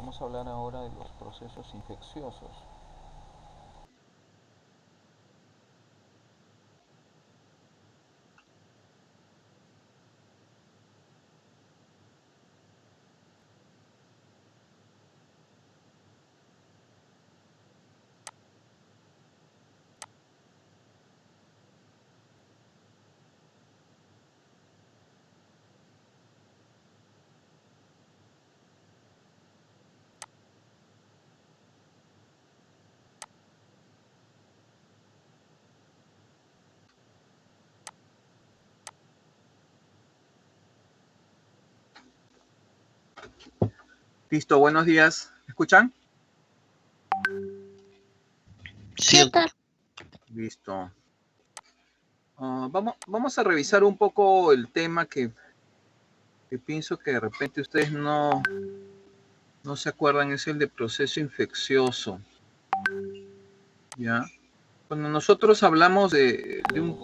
Vamos a hablar ahora de los procesos infecciosos. Listo, buenos días. ¿Me escuchan? Sí, doctor. Listo. Vamos a revisar un poco el tema que pienso que de repente ustedes no se acuerdan, es el de proceso infeccioso. ¿Ya? Cuando nosotros hablamos de un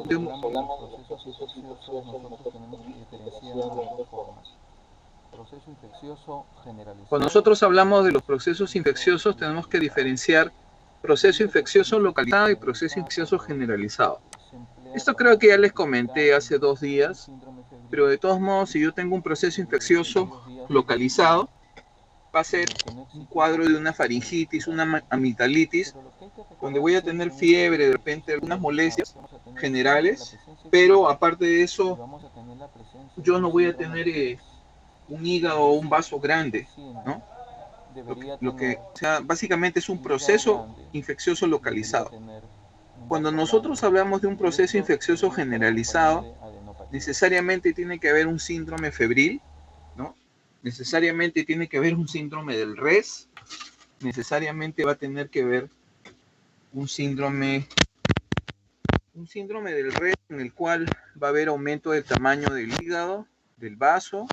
Procesos infecciosos, nosotros tenemos que diferenciarlos de dos formas. Proceso infeccioso generalizado. Cuando nosotros hablamos de los procesos infecciosos, tenemos que diferenciar proceso infeccioso localizado y proceso infeccioso generalizado. Esto creo que ya les comenté hace 2 días, pero de todos modos, si yo tengo un proceso infeccioso localizado, va a ser un cuadro de una faringitis, una amigdalitis, donde voy a tener fiebre, de repente algunas molestias generales, pero aparte de eso, yo no voy a tener un hígado o un vaso grande, ¿no? O sea, básicamente es un proceso infeccioso localizado. Cuando nosotros hablamos de un proceso infeccioso generalizado, necesariamente tiene que haber un síndrome febril, ¿no? Necesariamente tiene que haber un síndrome del RES, necesariamente va a tener que ver un síndrome del RES en el cual va a haber aumento del tamaño del hígado, del vaso,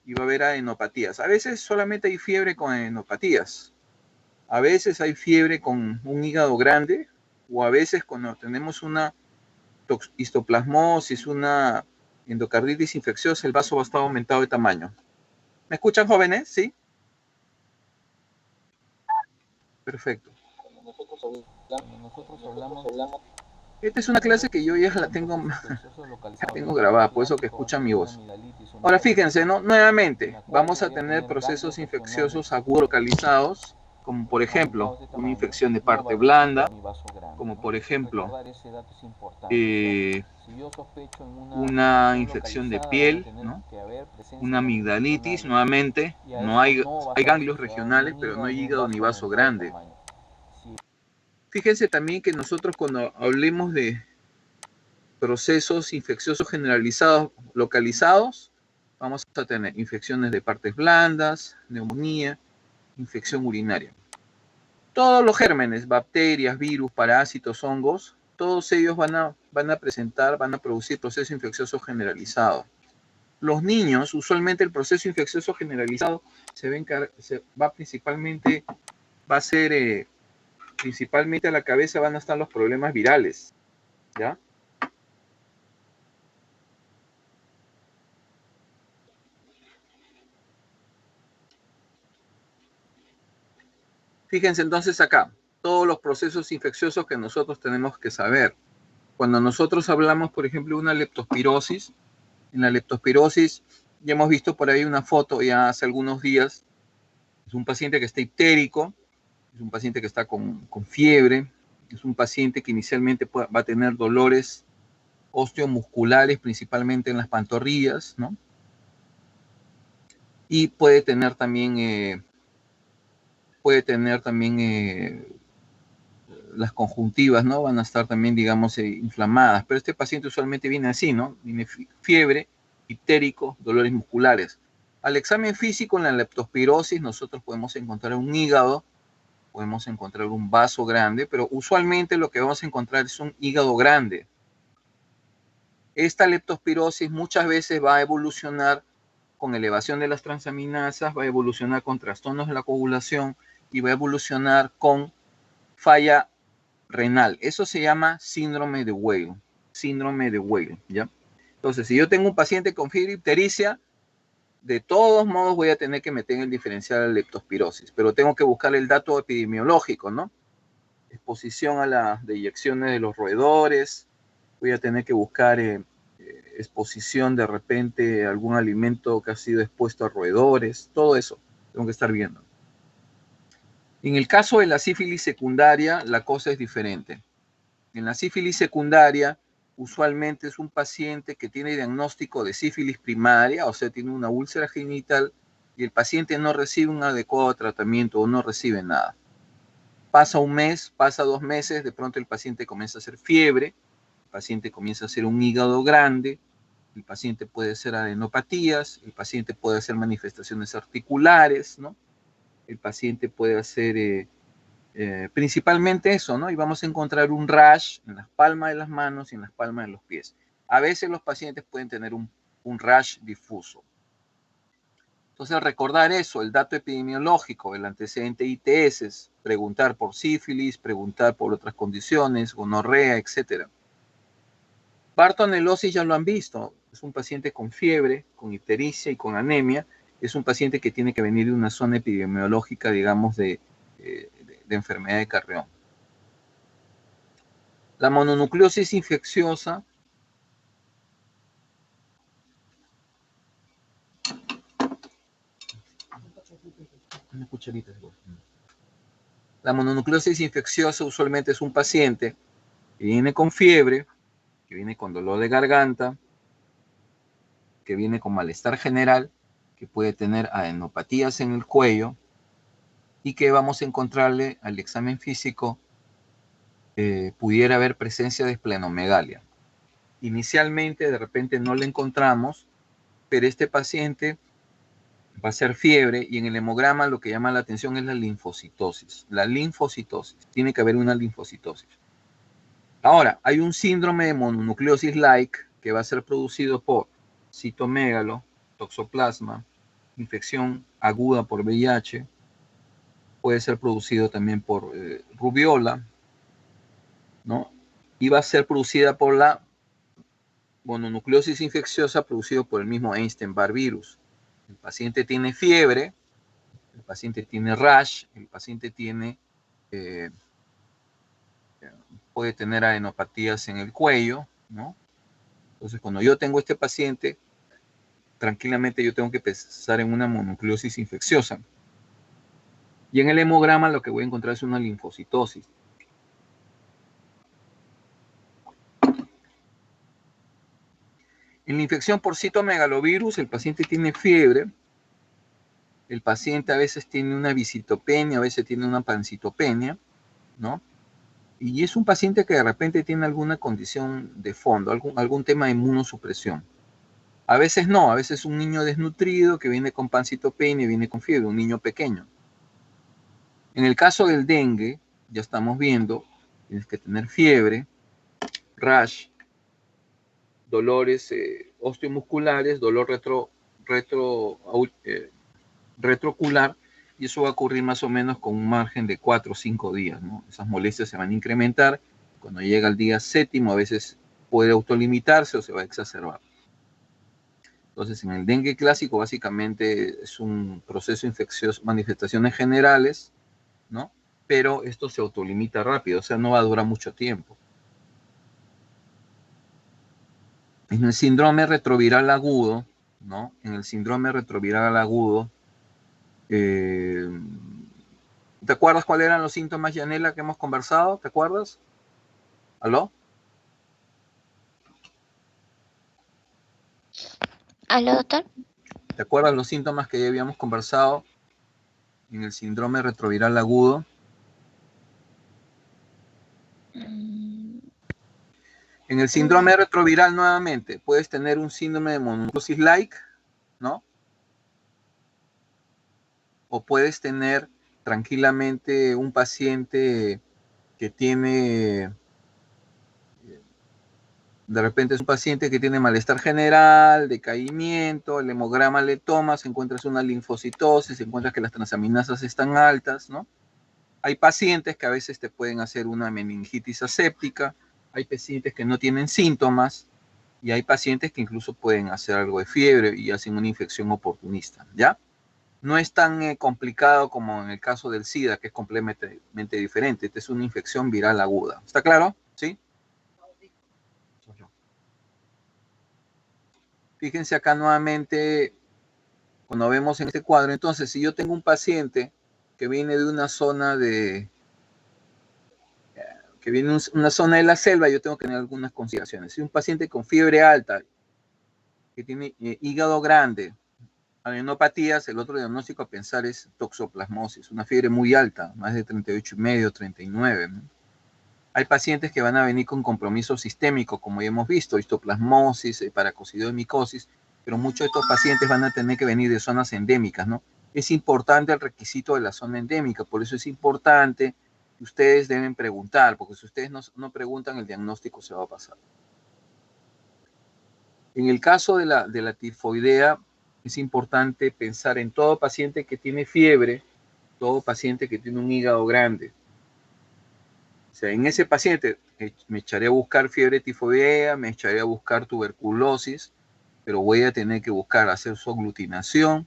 y va a haber adenopatías. A veces solamente hay fiebre con adenopatías, a veces hay fiebre con un hígado grande, o a veces cuando tenemos una histoplasmosis, una endocarditis infecciosa, el vaso va a estar aumentado de tamaño. ¿Me escuchan, jóvenes? ¿Sí? Perfecto. Nosotros hablamos Esta es una clase que yo ya la tengo grabada, por eso que escuchan mi voz. Ahora fíjense, ¿no? Nuevamente, vamos a tener procesos infecciosos agudos localizados, como por ejemplo, una infección de parte blanda, como por ejemplo, una infección de piel, ¿no? Una amigdalitis, nuevamente, no hay ganglios regionales, pero no hay hígado ni vaso grande. Fíjense también que nosotros cuando hablemos de procesos infecciosos generalizados localizados, vamos a tener infecciones de partes blandas, neumonía, infección urinaria. Todos los gérmenes, bacterias, virus, parásitos, hongos, todos ellos van a producir proceso infeccioso generalizado. Los niños, usualmente el proceso infeccioso generalizado principalmente a la cabeza van a estar los problemas virales, ¿ya? Fíjense entonces acá, todos los procesos infecciosos que nosotros tenemos que saber. Cuando nosotros hablamos, por ejemplo, de una leptospirosis, en la leptospirosis ya hemos visto por ahí una foto ya hace algunos días. Es un paciente que está ictérico, es un paciente que está con fiebre, es un paciente que inicialmente va a tener dolores osteomusculares, principalmente en las pantorrillas, ¿no? Y puede tener también las conjuntivas, ¿no? Van a estar también, digamos, inflamadas. Pero este paciente usualmente viene así, ¿no? Viene fiebre, ictérico, dolores musculares. Al examen físico en la leptospirosis nosotros podemos encontrar un hígado, podemos encontrar un vaso grande, pero usualmente lo que vamos a encontrar es un hígado grande. Esta leptospirosis muchas veces va a evolucionar con elevación de las transaminasas, va a evolucionar con trastornos de la coagulación y va a evolucionar con falla renal. Eso se llama síndrome de Weill. Síndrome de Weill, ¿ya? Entonces, si yo tengo un paciente con fiebre ictericia, de todos modos voy a tener que meter en el diferencial la leptospirosis, pero tengo que buscar el dato epidemiológico, ¿no? Exposición a las deyecciones de los roedores, voy a tener que buscar exposición de repente a algún alimento que ha sido expuesto a roedores, todo eso tengo que estar viendo. En el caso de la sífilis secundaria, la cosa es diferente. En la sífilis secundaria, usualmente es un paciente que tiene diagnóstico de sífilis primaria, o sea, tiene una úlcera genital, y el paciente no recibe un adecuado tratamiento o no recibe nada. Pasa un mes, pasa 2 meses, de pronto el paciente comienza a hacer fiebre, el paciente comienza a hacer un hígado grande, el paciente puede hacer adenopatías, el paciente puede hacer manifestaciones articulares, ¿no? El paciente puede hacer principalmente eso, ¿no? Y vamos a encontrar un rash en las palmas de las manos y en las palmas de los pies. A veces los pacientes pueden tener un rash difuso. Entonces, recordar eso, el dato epidemiológico, el antecedente ITS, preguntar por sífilis, preguntar por otras condiciones, gonorrea, etc. Bartonelosis ya lo han visto, es un paciente con fiebre, con ictericia y con anemia, es un paciente que tiene que venir de una zona epidemiológica, digamos, de enfermedad de Carrión. La mononucleosis infecciosa una cucharita. La mononucleosis infecciosa usualmente es un paciente que viene con fiebre, que viene con dolor de garganta, que viene con malestar general, que puede tener adenopatías en el cuello y que vamos a encontrarle al examen físico pudiera haber presencia de esplenomegalia. Inicialmente, de repente no le encontramos, pero este paciente va a ser fiebre y en el hemograma lo que llama la atención es la linfocitosis. La linfocitosis. Tiene que haber una linfocitosis. Ahora, hay un síndrome de mononucleosis-like que va a ser producido por citomegalo, toxoplasma, infección aguda por VIH, puede ser producido también por rubiola, ¿no? Y va a ser producida por la mononucleosis infecciosa producido por el mismo Epstein-Barr virus. El paciente tiene fiebre, el paciente tiene rash, el paciente tiene, puede tener adenopatías en el cuello, ¿no? Entonces, cuando yo tengo este paciente, tranquilamente yo tengo que pensar en una mononucleosis infecciosa. Y en el hemograma lo que voy a encontrar es una linfocitosis. En la infección por citomegalovirus, el paciente tiene fiebre, el paciente a veces tiene una visitopenia, a veces tiene una pancitopenia, ¿no? Y es un paciente que de repente tiene alguna condición de fondo, algún tema de inmunosupresión. A veces no, a veces un niño desnutrido que viene con pancitopenia, viene con fiebre, un niño pequeño. En el caso del dengue, ya estamos viendo, tienes que tener fiebre, rash, dolores osteomusculares, dolor retroocular, y eso va a ocurrir más o menos con un margen de 4 o 5 días, ¿no? Esas molestias se van a incrementar, cuando llega al día 7º a veces puede autolimitarse o se va a exacerbar. Entonces, en el dengue clásico básicamente es un proceso infeccioso, manifestaciones generales, ¿no? Pero esto se autolimita rápido, o sea, no va a durar mucho tiempo. En el síndrome retroviral agudo, ¿no? En el síndrome retroviral agudo, ¿te acuerdas cuáles eran los síntomas, Yanela, que hemos conversado? ¿Te acuerdas? ¿Aló? ¿Aló, doctor? ¿Te acuerdas los síntomas que ya habíamos conversado en el síndrome retroviral agudo? En el síndrome retroviral, nuevamente, puedes tener un síndrome de mononucleosis-like, ¿no? O puedes tener tranquilamente un paciente que tiene, de repente es un paciente que tiene malestar general, decaimiento, el hemograma le tomas, encuentras una linfocitosis, encuentras que las transaminasas están altas, ¿no? Hay pacientes que a veces te pueden hacer una meningitis aséptica, hay pacientes que no tienen síntomas, Y hay pacientes que incluso pueden hacer algo de fiebre y hacen una infección oportunista, ¿ya? No es tan complicado como en el caso del SIDA, que es completamente diferente. Esta es una infección viral aguda. ¿Está claro? ¿Sí? Fíjense acá nuevamente, cuando vemos en este cuadro, entonces, si yo tengo un paciente que viene de una zona una zona de la selva, yo tengo que tener algunas consideraciones. Si un paciente con fiebre alta, que tiene hígado grande, adenopatías, el otro diagnóstico a pensar es toxoplasmosis, una fiebre muy alta, más de 38,5, 39, ¿no? Hay pacientes que van a venir con compromiso sistémico, como ya hemos visto, histoplasmosis, paracosidiomicosis, pero muchos de estos pacientes van a tener que venir de zonas endémicas, ¿no? Es importante el requisito de la zona endémica, por eso es importante que ustedes deben preguntar, porque si ustedes no preguntan, el diagnóstico se va a pasar. En el caso de la tifoidea, es importante pensar en todo paciente que tiene fiebre, todo paciente que tiene un hígado grande. O sea, en ese paciente me echaré a buscar fiebre tifoidea, me echaré a buscar tuberculosis, pero voy a tener que buscar hacer su aglutinación.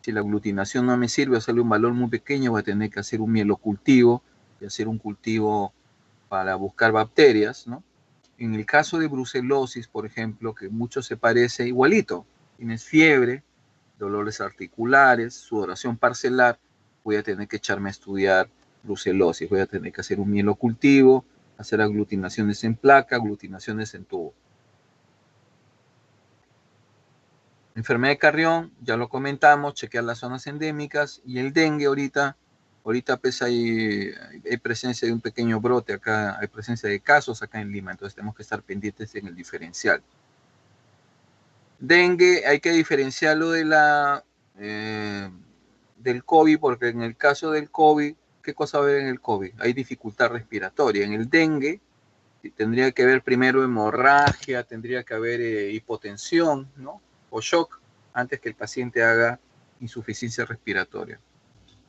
Si la aglutinación no me sirve, hacerle un valor muy pequeño, voy a tener que hacer un mielocultivo y hacer un cultivo para buscar bacterias, ¿no? En el caso de brucelosis, por ejemplo, que mucho se parece igualito, tienes fiebre, dolores articulares, sudoración parcelar, voy a tener que echarme a estudiar brucelosis, voy a tener que hacer un mielocultivo, hacer aglutinaciones en placa, aglutinaciones en tubo. Enfermedad de Carrión, ya lo comentamos, chequear las zonas endémicas, y el dengue ahorita pues hay presencia de un pequeño brote acá, hay presencia de casos acá en Lima, entonces tenemos que estar pendientes en el diferencial. Dengue hay que diferenciarlo del COVID, porque en el caso del COVID, ¿qué cosa va a haber en el COVID? Hay dificultad respiratoria. En el dengue tendría que haber primero hemorragia, tendría que haber hipotensión, ¿no? O shock, antes que el paciente haga insuficiencia respiratoria.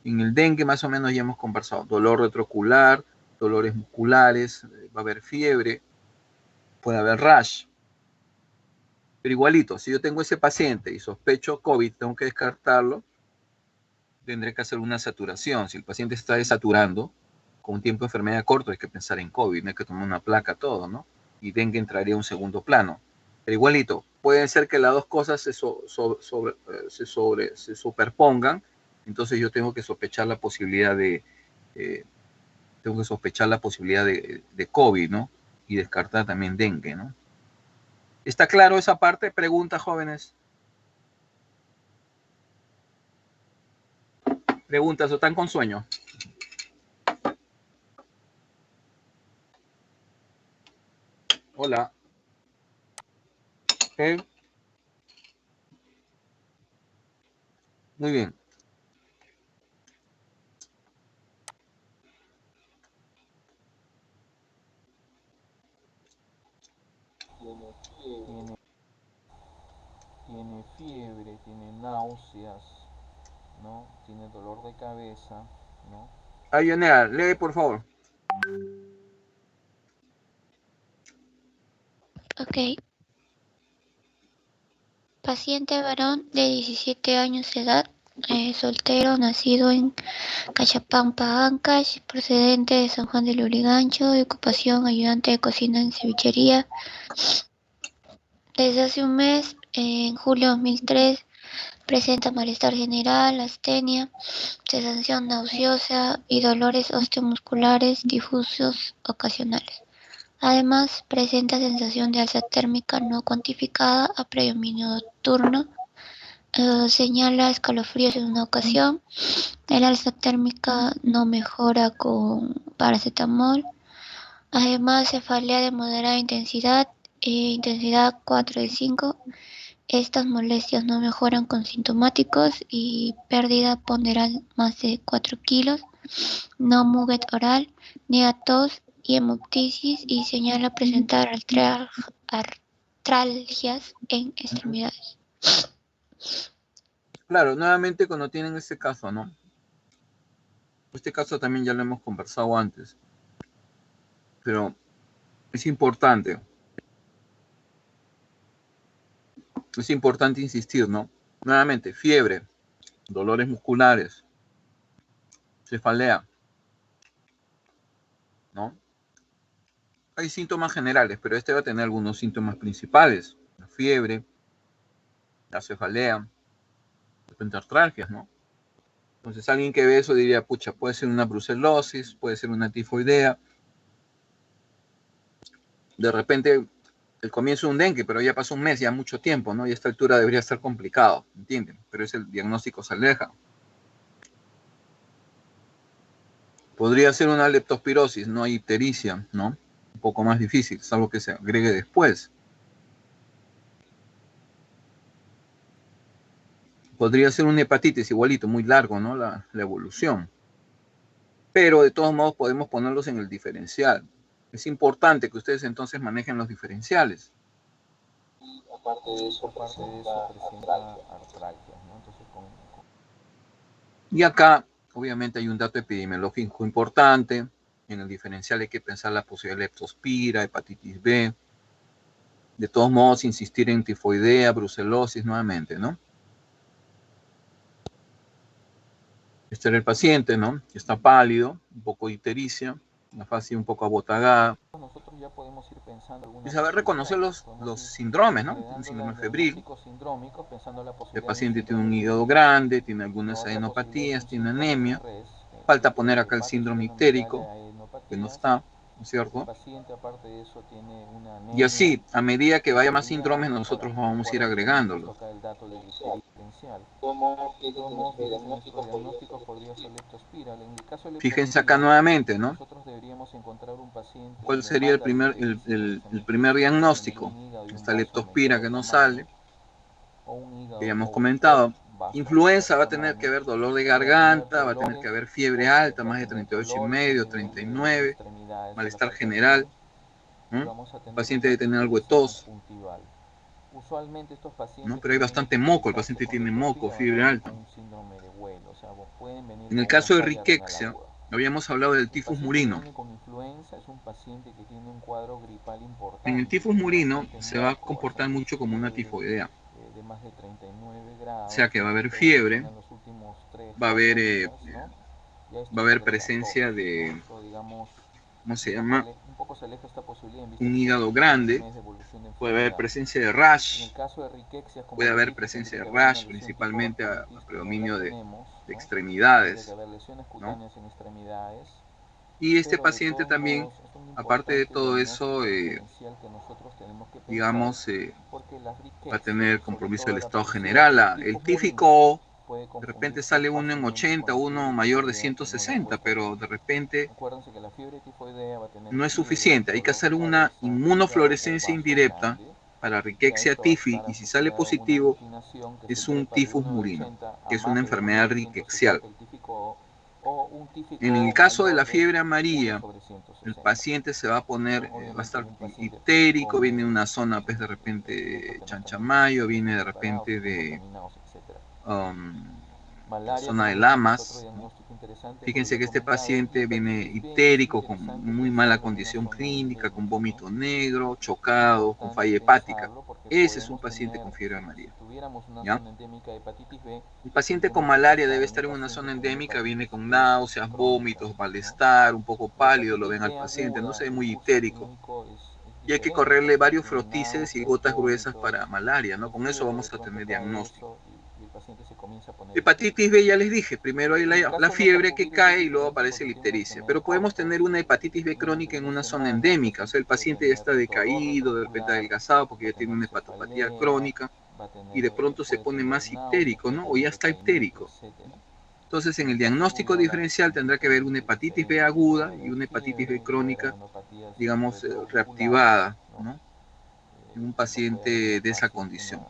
En el dengue más o menos ya hemos conversado, dolor retrocular, dolores musculares, va a haber fiebre, puede haber rash. Pero igualito, si yo tengo ese paciente y sospecho COVID, tengo que descartarlo, tendré que hacer una saturación. Si el paciente está desaturando, con un tiempo de enfermedad corto, hay que pensar en COVID, no hay que tomar una placa, todo, ¿no? Y dengue entraría a un segundo plano. Pero igualito, puede ser que las dos cosas se superpongan, entonces yo tengo que sospechar la posibilidad de COVID, ¿no? Y descartar también dengue, ¿no? ¿Está claro esa parte? Pregunta, jóvenes. Preguntas o están con sueño. Hola. ¿Eh? Muy bien. Tiene fiebre, tiene náuseas, ¿no? Tiene dolor de cabeza, ¿no? Ayonea, lee por favor. Ok. Paciente varón de 17 años de edad, soltero, nacido en Cachapampa, Ancash, procedente de San Juan del Lurigancho, de ocupación ayudante de cocina en cevichería. Desde hace un mes, en julio de 2003, presenta malestar general, astenia, sensación nauseosa y dolores osteomusculares difusos ocasionales. Además, presenta sensación de alza térmica no cuantificada a predominio nocturno. Señala escalofríos en una ocasión. El alza térmica no mejora con paracetamol. Además, cefalea de moderada intensidad, intensidad 4 de 5. Estas molestias no mejoran con sintomáticos y pérdida ponderal más de 4 kilos. No muget oral, ni tos y hemoptisis, y señala presentar artralgias en extremidades. Claro, nuevamente cuando tienen este caso, ¿no? Este caso también ya lo hemos conversado antes, pero es importante. Es importante insistir, ¿no? Nuevamente, fiebre, dolores musculares, cefalea, ¿no? Hay síntomas generales, pero este va a tener algunos síntomas principales. La fiebre, la cefalea, de repente artralgias, ¿no? Entonces alguien que ve eso diría, pucha, puede ser una brucelosis, puede ser una tifoidea. De repente el comienzo de un dengue, pero ya pasó un mes, ya mucho tiempo, ¿no? Y a esta altura debería estar complicado, ¿entienden? Pero es el diagnóstico se aleja. Podría ser una leptospirosis, no hay ictericia, ¿no? Un poco más difícil, es algo que se agregue después. Podría ser una hepatitis igualito, muy largo, ¿no? La evolución. Pero de todos modos podemos ponerlos en el diferencial. Es importante que ustedes entonces manejen los diferenciales. Aparte de eso presenta artralgias, ¿no? Entonces, Y acá, obviamente, hay un dato epidemiológico importante. En el diferencial hay que pensar la posibilidad de leptospira, hepatitis B. De todos modos, insistir en tifoidea, brucelosis nuevamente, ¿no? Este era el paciente, ¿no? Está pálido, un poco de ictericia, la fase un poco abotagada. nosotros ya podemos ir pensando Y saber reconocer los síndromes, ¿no? Un síndrome febril. El paciente tiene un hígado grande, tiene algunas adenopatías, tiene anemia. Falta poner acá el síndrome ictérico, que no está, ¿no es cierto? Y así, a medida que vaya más síndromes, nosotros vamos a ir agregándolos. Fíjense acá nuevamente, ¿no? ¿Cuál sería el primer diagnóstico? Esta leptospira que no sale, que ya hemos comentado. Influenza va a tener que haber dolor de garganta, va a tener que haber fiebre alta, más de 38,5, 39, malestar general. El paciente debe tener algo de tos, ¿no? Pero hay bastante moco, el paciente tiene moco, fiebre alta. En el caso de rickexia, habíamos hablado del tifus murino. En el tifus murino se va a comportar mucho como una tifoidea. O sea que va a haber fiebre, va a haber presencia de, ¿cómo se llama? Un hígado grande, puede haber presencia de rash, puede haber presencia de rash, principalmente a predominio de extremidades, ¿no? Y este paciente también, aparte de todo eso, digamos, va a tener compromiso del estado general. El típico, de repente sale uno en 80, uno mayor de 160, pero de repente no es suficiente. Hay que hacer una inmunofluorescencia indirecta para Rickettsia typhi, y si sale positivo, es un tifus murino, que es una enfermedad rickettsial. En el caso de la fiebre amarilla, el paciente se va a poner, va a estar ictérico, viene de una zona, pues de repente de Chanchamayo, viene de repente de zona de Lamas. Fíjense que este paciente viene ictérico, con muy mala condición clínica, con vómito negro, chocado, con falla hepática. Ese es un paciente con fiebre amarilla. ¿Ya? El paciente con malaria debe estar en una zona endémica, viene con náuseas, vómitos, malestar, un poco pálido, lo ven al paciente, no se ve muy ictérico. Y hay que correrle varios frotices y gotas gruesas para malaria, ¿no? Con eso vamos a tener diagnóstico. Hepatitis B ya les dije, primero hay la fiebre que cae y luego aparece la ictericia, pero podemos tener una hepatitis B crónica en una zona endémica, o sea, el paciente ya está decaído, de repente adelgazado porque ya tiene una hepatopatía crónica y de pronto se pone más ictérico, ¿no? O ya está ictérico. Entonces, en el diagnóstico diferencial tendrá que haber una hepatitis B aguda y una hepatitis B crónica, digamos, reactivada, ¿no? En un paciente de esa condición.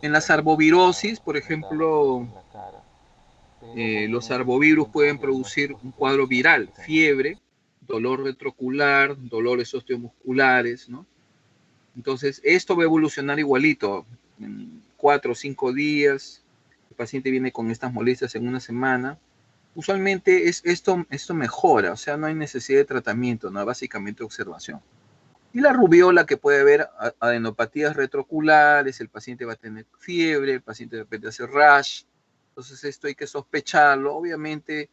En las arbovirosis, por ejemplo, los arbovirus pueden producir un cuadro viral, fiebre, dolor retrocular, dolores osteomusculares, ¿no? Entonces, esto va a evolucionar igualito, en 4 o 5 días, el paciente viene con estas molestias en una semana. Usualmente esto mejora, o sea, no hay necesidad de tratamiento, no, básicamente observación. Y la rubiola, que puede haber adenopatías retrooculares, el paciente va a tener fiebre, el paciente de repente hace rash. Entonces esto hay que sospecharlo. Obviamente,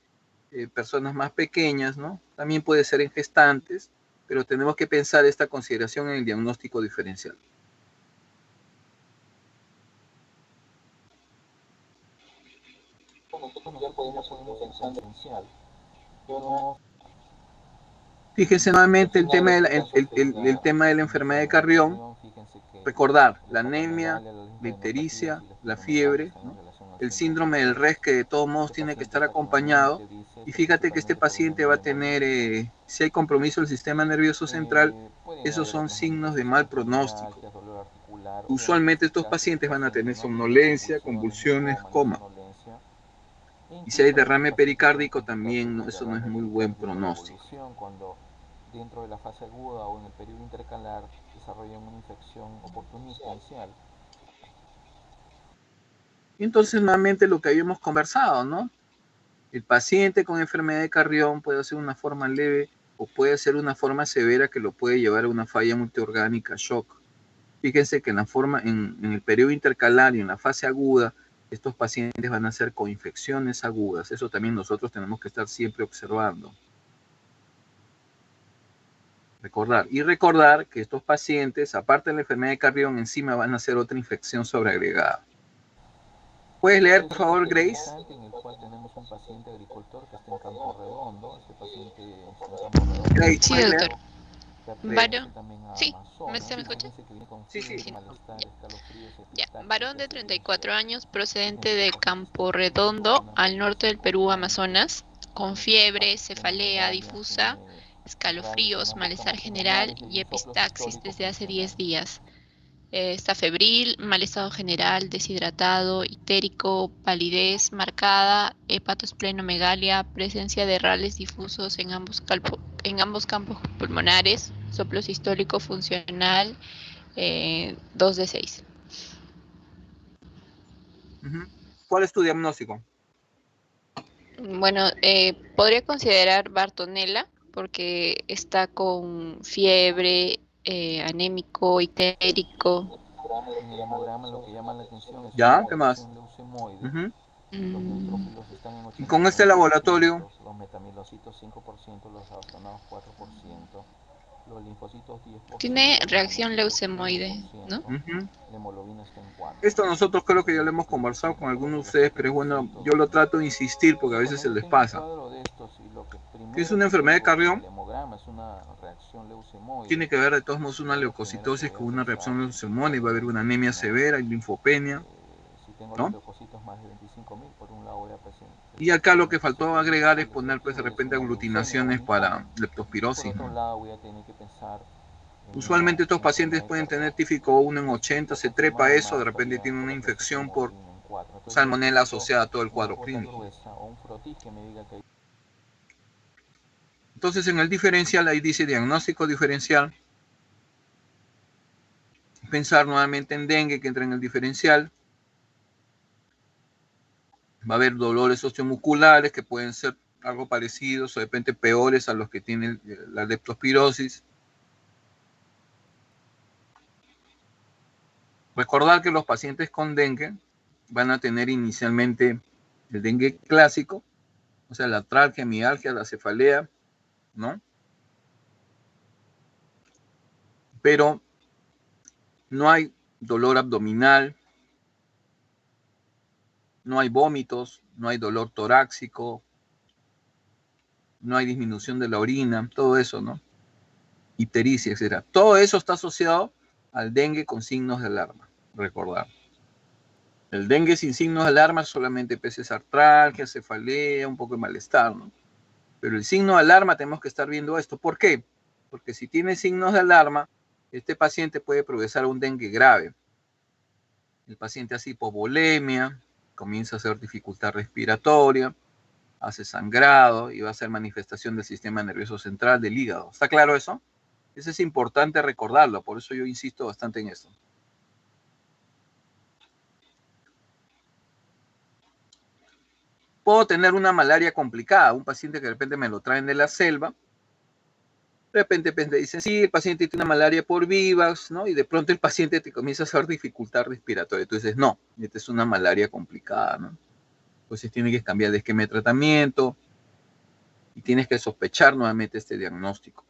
personas más pequeñas, ¿no? También puede ser en gestantes, pero tenemos que pensar esta consideración en el diagnóstico diferencial. Nosotros ya podemos pensar en diferencial. No, Fíjense nuevamente el tema de la enfermedad de Carrión. Recordar la anemia, la ictericia, la fiebre, ¿no? El síndrome del RES, que de todos modos tiene que estar acompañado. Y fíjate que este paciente va a tener, si hay compromiso del sistema nervioso central, esos son signos de mal pronóstico. Usualmente estos pacientes van a tener somnolencia, convulsiones, coma. Y si hay derrame pericárdico también, ¿no? Eso no es muy buen pronóstico. Cuando dentro de la fase aguda o en el periodo intercalar desarrollan una infección oportunista inicial. Y entonces nuevamente lo que habíamos conversado, ¿no? El paciente con enfermedad de Carrión puede ser una forma leve o puede ser una forma severa que lo puede llevar a una falla multiorgánica shock. Fíjense que en el periodo intercalar y en la fase aguda, estos pacientes van a ser con infecciones agudas. Eso también nosotros tenemos que estar siempre observando. Recordar que estos pacientes, aparte de la enfermedad de Carrión, encima van a hacer otra infección sobreagregada. ¿Puedes leer, por favor, Grace? En el cual tenemos un paciente agricultor que está en Campo Redondo. Este paciente está en Campo Redondo. Grace, Sí, ¿puedes doctor. leer? Varón. Sí, ¿se me escucha? Sí, sí. Sí. Ya. Varón de 34 años, procedente de Campo Redondo, al norte del Perú, Amazonas, con fiebre, cefalea difusa, escalofríos, malestar general y epistaxis desde hace 10 días. Está febril, mal estado general, deshidratado, ictérico, palidez marcada, hepatosplenomegalia, presencia de rales difusos en ambos campos pulmonares, soplo sistólico funcional 2 de 6. ¿Cuál es tu diagnóstico? Bueno, podría considerar Bartonella porque está con fiebre, anémico, ictérico. En el hemograma lo que llama la atención es ¿Ya? una ¿Qué más? reacción leucemoide. Los neutrófilos están en Y con este laboratorio, 81%, los metamilocitos 5%, los bastonados 4%, los linfocitos 10%, Tiene los reacción leucocitos leucemoide, ¿no? 15%, la hemoglobina está en 4%. esto nosotros creo que ya lo hemos conversado con algunos de ustedes, pero es bueno, yo lo trato de insistir porque a veces se les pasa. Si es una enfermedad de Carrión, tiene que haber de todos modos una leucocitosis con una reacción leucemónica, va a haber una anemia severa y linfopenia, ¿no? Y acá lo que faltó agregar es poner pues de repente aglutinaciones para leptospirosis, ¿no? Usualmente estos pacientes pueden tener típico 1 en 80, se trepa eso, de repente tiene una infección por salmonela asociada a todo el cuadro clínico. Entonces en el diferencial ahí dice diagnóstico diferencial. Pensar nuevamente en dengue que entra en el diferencial. Va a haber dolores osteomusculares que pueden ser algo parecidos o de repente peores a los que tienen la leptospirosis. Recordar que los pacientes con dengue van a tener inicialmente el dengue clásico, o sea, la atralgia, mialgia, la cefalea, ¿no? Pero no hay dolor abdominal, no hay vómitos, no hay dolor torácico, no hay disminución de la orina, todo eso, ¿no? Ictericia, etc. Todo eso está asociado al dengue con signos de alarma, recordar. El dengue sin signos de alarma solamente peces artralgia, cefalea, un poco de malestar, ¿no? Pero el signo de alarma tenemos que estar viendo esto. ¿Por qué? Porque si tiene signos de alarma, este paciente puede progresar a un dengue grave. El paciente hace hipovolemia, comienza a hacer dificultad respiratoria, hace sangrado y va a hacer manifestación del sistema nervioso central, del hígado. ¿Está claro eso? Eso es importante recordarlo, por eso yo insisto bastante en esto. Puedo tener una malaria complicada, un paciente que de repente me lo traen de la selva, De repente pues, te dicen, sí, el paciente tiene una malaria por Vivax, ¿no? Y de pronto el paciente te comienza a hacer dificultad respiratoria. Tú dices, no, esta es una malaria complicada, ¿no? Entonces tiene que cambiar de esquema de tratamiento y tienes que sospechar nuevamente este diagnóstico.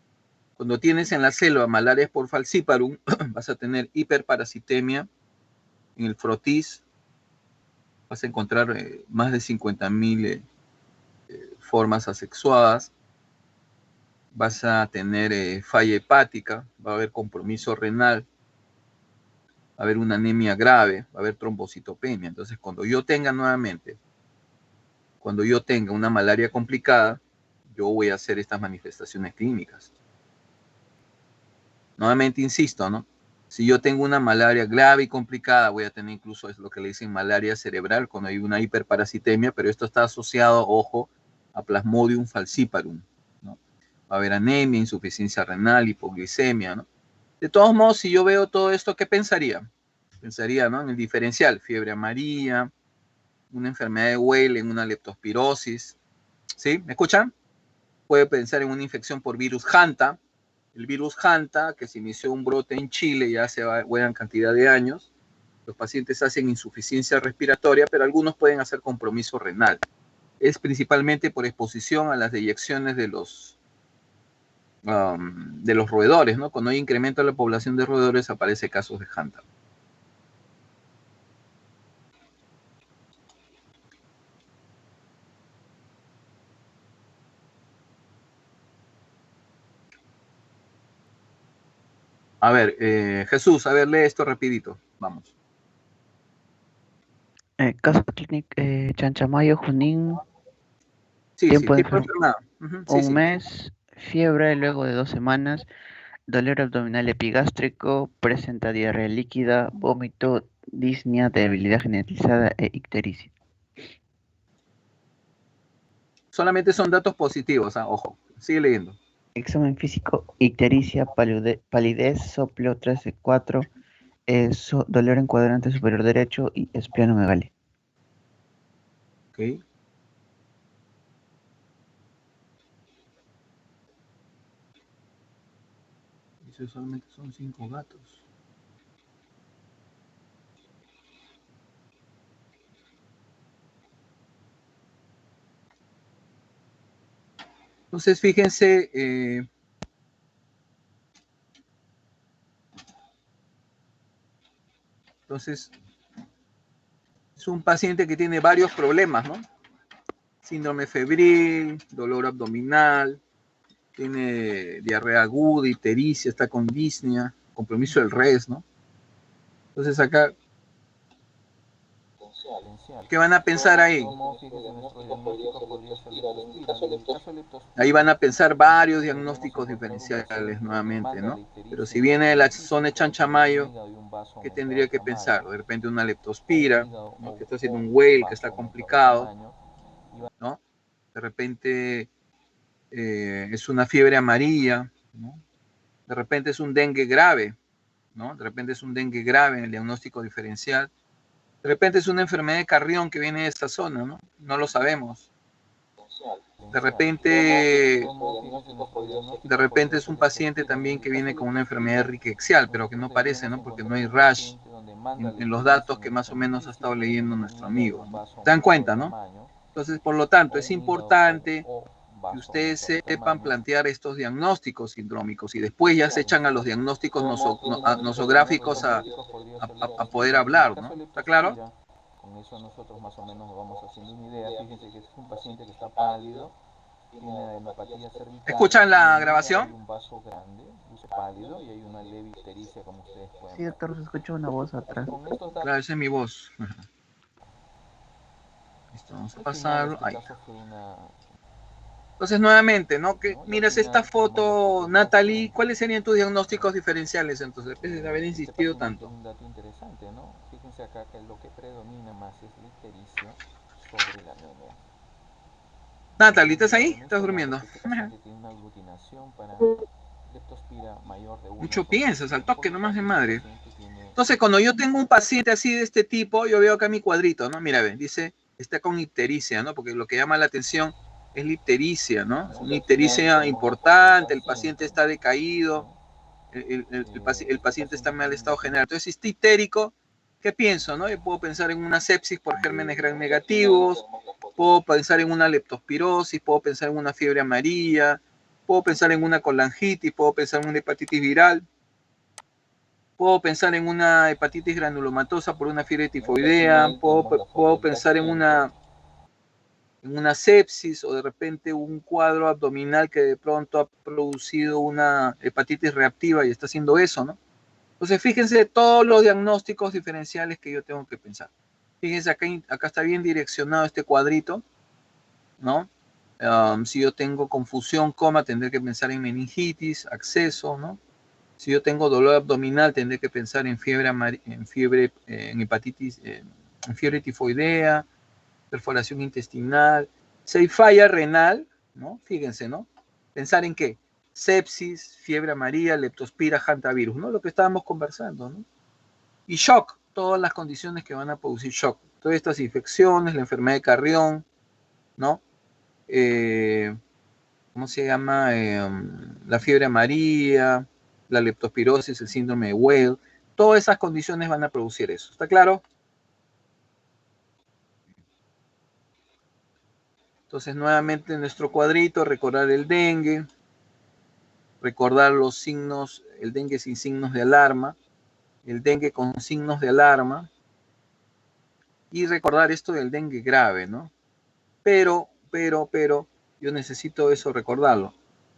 Cuando tienes en la selva malaria por falciparum, vas a tener hiperparasitemia en el frotis, vas a encontrar más de 50.000 formas asexuadas, vas a tener falla hepática, va a haber compromiso renal, va a haber una anemia grave, va a haber trombocitopenia. Entonces, cuando yo tenga una malaria complicada, yo voy a hacer estas manifestaciones clínicas. Nuevamente insisto, ¿no? Si yo tengo una malaria grave y complicada, voy a tener incluso es lo que le dicen malaria cerebral, cuando hay una hiperparasitemia, pero esto está asociado, ojo, a Plasmodium falciparum, ¿no? Va a haber anemia, insuficiencia renal, hipoglicemia, ¿no? De todos modos, si yo veo todo esto, ¿qué pensaría? Pensaría, ¿no? En el diferencial, fiebre amarilla, una enfermedad de Weil en una leptospirosis, ¿sí? ¿Me escuchan? Puede pensar en una infección por virus Hanta, el virus Hanta, que se inició un brote en Chile ya hace buena cantidad de años. Los pacientes hacen insuficiencia respiratoria, pero algunos pueden hacer compromiso renal. Es principalmente por exposición a las deyecciones de los roedores, ¿no? Cuando hay incremento en la población de roedores, aparece casos de Hanta. A ver, Jesús, a ver, lee esto rapidito. Vamos. Caso clínico, Chanchamayo, Junín, Sí, tiempo de tipo de enfermedad. un mes, fiebre luego de 2 semanas, dolor abdominal epigástrico, presenta diarrea líquida, vómito, disnea, debilidad generalizada e ictericia. Solamente son datos positivos, ojo, sigue leyendo. Examen físico, ictericia, palidez, soplo 3 de 4, dolor en cuadrante superior derecho y esplenomegalia. Ok. Eso solamente son 5 gatos. Entonces, fíjense, entonces, es un paciente que tiene varios problemas, ¿no? Síndrome febril, dolor abdominal, tiene diarrea aguda, ictericia, está con disnea, compromiso del res, ¿no? Entonces acá, ¿qué van a pensar ahí? Ahí van a pensar varios diagnósticos diferenciales nuevamente, ¿no? Pero si viene de la zona de Chanchamayo, ¿qué tendría que pensar? De repente una leptospira, ¿no? Que está haciendo un Weil, que está complicado, ¿no? De repente es una fiebre amarilla, ¿no? De repente es un dengue grave, ¿no? De repente es un dengue grave en el diagnóstico diferencial. De repente es una enfermedad de Carrión que viene de esta zona, ¿no? No lo sabemos. De repente es un paciente también que viene con una enfermedad rickettsial, pero que no parece, ¿no? Porque no hay rash en los datos que más o menos ha estado leyendo nuestro amigo, ¿no? ¿Se dan cuenta, no? Entonces, por lo tanto, es importante que ustedes sepan plantear estos diagnósticos sindrómicos y después ya se echan a los diagnósticos nosográficos a poder hablar, ¿no? ¿Está claro? Con eso nosotros más o menos nos vamos haciendo una idea. Fíjense que es un paciente que está pálido, tiene adenopatía cervical. ¿Escuchan la grabación? Hay un vaso grande, luce pálido y hay una leve ictericia, como ustedes pueden ver. Sí, doctor, se escucha una voz atrás. Claro, esa es mi voz. Listo, vamos a pasarlo. Ahí. Entonces, nuevamente, ¿no? Que miras esta foto, Natalie, ¿cuáles serían tus diagnósticos diferenciales? Entonces, después de haber insistido tanto. Un dato interesante, ¿no? Fíjense acá que lo que predomina más es la ictericia sobre la anemia. Natalie, ¿estás ahí? ¿Estás durmiendo? Tiene una aglutinación para leptospira mayor de 1. Mucho piensas, al toque nomás de madre. Entonces, cuando yo tengo un paciente así de este tipo, yo veo acá mi cuadrito, ¿no? Mira, ve, dice, está con ictericia, ¿no? Porque lo que llama la atención es la ictericia, ¿no? Es una ictericia importante, el paciente está decaído, el paciente está en mal estado general. Entonces, si está ictérico, ¿qué pienso, no? Yo puedo pensar en una sepsis por gérmenes gram negativos, puedo pensar en una leptospirosis, puedo pensar en una fiebre amarilla, puedo pensar en una colangitis, puedo pensar en una hepatitis viral, puedo pensar en una hepatitis granulomatosa por una fiebre tifoidea, puedo pensar en una sepsis o de repente un cuadro abdominal que de pronto ha producido una hepatitis reactiva y está haciendo eso, ¿no? Entonces, fíjense todos los diagnósticos diferenciales que yo tengo que pensar. Fíjense, acá está bien direccionado este cuadrito, ¿no? Si yo tengo confusión, coma, tendré que pensar en meningitis, acceso, ¿no? Si yo tengo dolor abdominal, tendré que pensar en en hepatitis, en fiebre tifoidea, perforación intestinal. Si hay falla renal, ¿no? Fíjense, ¿no? Pensar en qué: sepsis, fiebre amarilla, leptospira, hantavirus, ¿no? Lo que estábamos conversando, ¿no? Y shock, todas las condiciones que van a producir shock. Todas estas infecciones, la enfermedad de Carrión, ¿no? ¿Cómo se llama? La fiebre amarilla, la leptospirosis, el síndrome de Weil. Todas esas condiciones van a producir eso. ¿Está claro? Entonces, nuevamente en nuestro cuadrito, recordar el dengue, recordar los signos, el dengue sin signos de alarma, el dengue con signos de alarma, y recordar esto del dengue grave, ¿no? Pero, yo necesito eso recordarlo.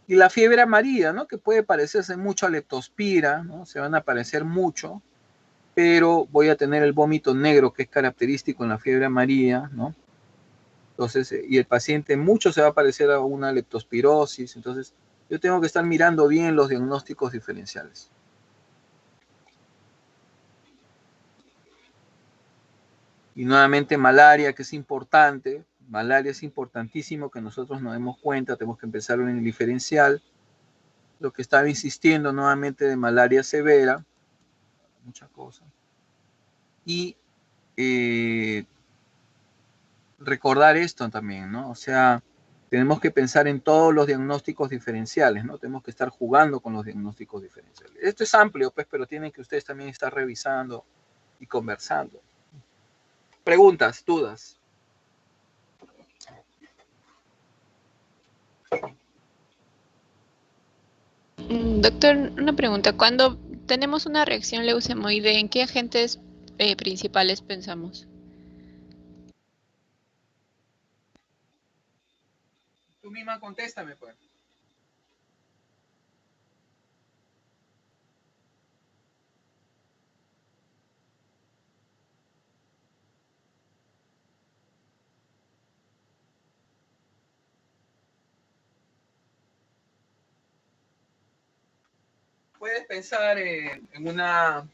Y la fiebre amarilla, ¿no? Que puede parecerse mucho a leptospira, ¿no? Se van a parecer mucho, pero voy a tener el vómito negro, que es característico en la fiebre amarilla, ¿no? Entonces, y el paciente mucho se va a parecer a una leptospirosis. Entonces, yo tengo que estar mirando bien los diagnósticos diferenciales. Y nuevamente malaria, que es importante. Malaria es importantísimo que nosotros nos demos cuenta. Tenemos que empezar en el diferencial. Lo que estaba insistiendo nuevamente de malaria severa. Muchas cosas. Y recordar esto también, ¿no? O sea, tenemos que pensar en todos los diagnósticos diferenciales, ¿no? Tenemos que estar jugando con los diagnósticos diferenciales. Esto es amplio, pues, pero tienen que ustedes también estar revisando y conversando. Preguntas, dudas. Doctor, una pregunta. Cuando tenemos una reacción leucemoide, ¿en qué agentes principales pensamos? Tú misma contéstame, pues. Puedes pensar en una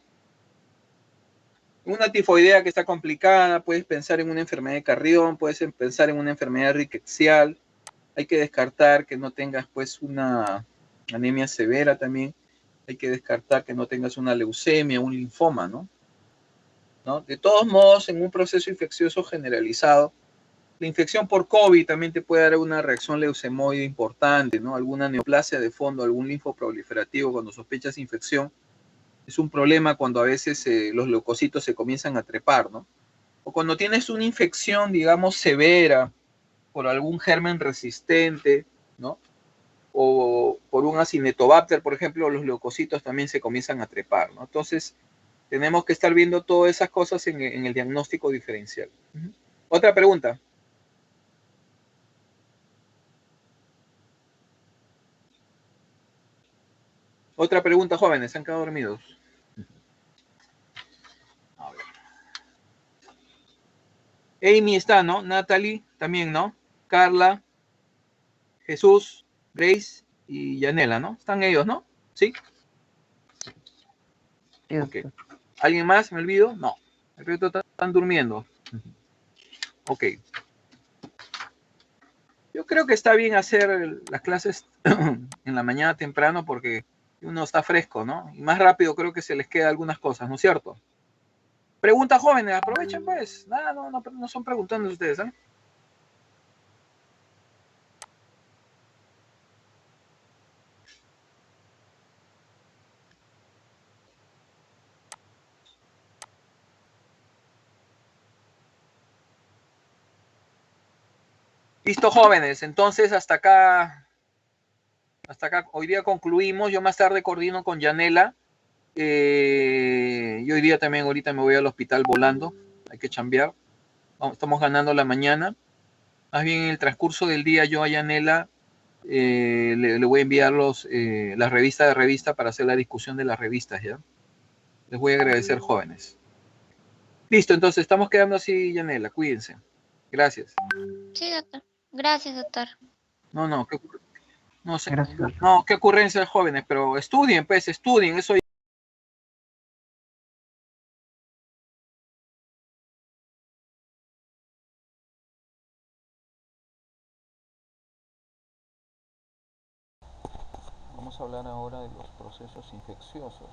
tifoidea que está complicada, puedes pensar en una enfermedad de Carrión, puedes pensar en una enfermedad rickettsial. Hay que descartar que no tengas pues una anemia severa también. Hay que descartar que no tengas una leucemia, un linfoma, ¿no? De todos modos, en un proceso infeccioso generalizado, la infección por COVID también te puede dar una reacción leucemoide importante, ¿no? Alguna neoplasia de fondo, algún linfoproliferativo cuando sospechas infección. Es un problema cuando a veces los leucocitos se comienzan a trepar, ¿no? O cuando tienes una infección, digamos, severa por algún germen resistente, ¿no? O por un Acinetobacter, por ejemplo, los leucocitos también se comienzan a trepar, ¿no? Entonces, tenemos que estar viendo todas esas cosas en el diagnóstico diferencial. Otra pregunta. Otra pregunta, jóvenes, se han quedado dormidos. A ver. Amy está, ¿no? Natalie también, ¿no? Carla, Jesús, Grace y Yanela, ¿no? Están ellos, ¿no? ¿Sí? Ok. ¿Alguien más? ¿Me olvido? No. El resto están durmiendo. Ok. Yo creo que está bien hacer las clases en la mañana temprano porque uno está fresco, ¿no? Y más rápido creo que se les queda algunas cosas, ¿no es cierto? Preguntas jóvenes, aprovechen pues. Nada, no son preguntando ustedes, ¿eh? Listo, jóvenes. Entonces, hasta acá, hoy día concluimos. Yo más tarde coordino con Yanela. Yo hoy día también, ahorita me voy al hospital volando. Hay que chambear. Estamos ganando la mañana. Más bien en el transcurso del día yo a Yanela le voy a enviar las revistas de revista para hacer la discusión de las revistas, ¿ya? Les voy a agradecer, jóvenes. Listo, entonces estamos quedando así, Yanela. Cuídense. Gracias. Sí, doctor. Gracias, doctor. No, no sé. Gracias, doctor. No, qué ocurrencia, jóvenes, pero estudien, pues, estudien. Eso Vamos a hablar ahora de los procesos infecciosos.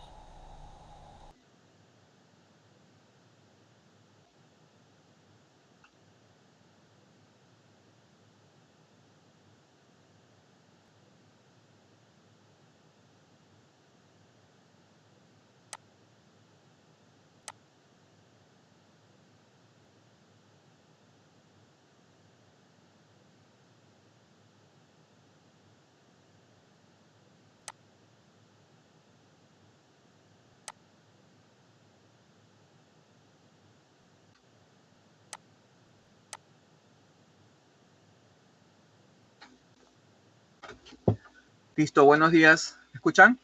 listo, buenos días. ¿Me escuchan?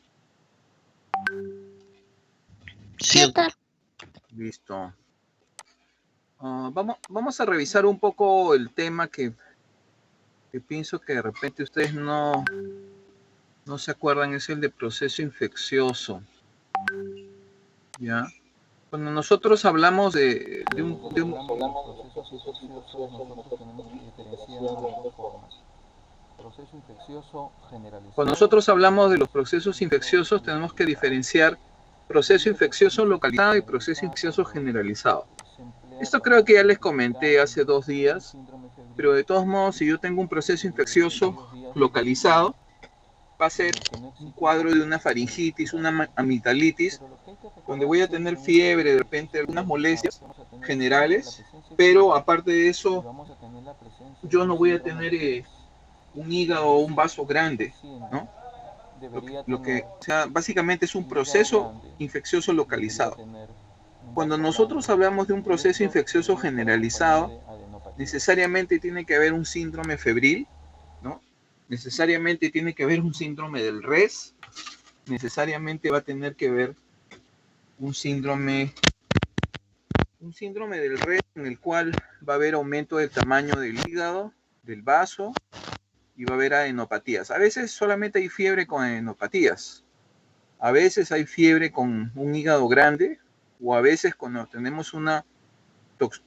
Sí, doctor. Listo. Vamos a revisar un poco el tema que pienso que de repente ustedes no se acuerdan, es el de proceso infeccioso. ¿Ya? Cuando nosotros hablamos de un Procesos infecciosos, nosotros tenemos que diferenciar de dos formas. Proceso infeccioso generalizado. Cuando nosotros hablamos de los procesos infecciosos, tenemos que diferenciar proceso infeccioso localizado y proceso infeccioso generalizado. Esto creo que ya les comenté hace 2 días, pero de todos modos, si yo tengo un proceso infeccioso localizado, va a ser un cuadro de una faringitis, una amigdalitis, donde voy a tener fiebre, de repente algunas molestias generales, pero aparte de eso, yo no voy a tener un hígado o un vaso grande, ¿no? O sea, básicamente es un proceso infeccioso localizado. Cuando nosotros hablamos de un proceso infeccioso generalizado, necesariamente tiene que haber un síndrome febril, ¿no? Necesariamente tiene que haber un síndrome del RES, necesariamente va a tener que haber un síndrome del RES en el cual va a haber aumento del tamaño del hígado, del vaso, y va a haber adenopatías. A veces solamente hay fiebre con adenopatías. A veces hay fiebre con un hígado grande, o a veces cuando tenemos una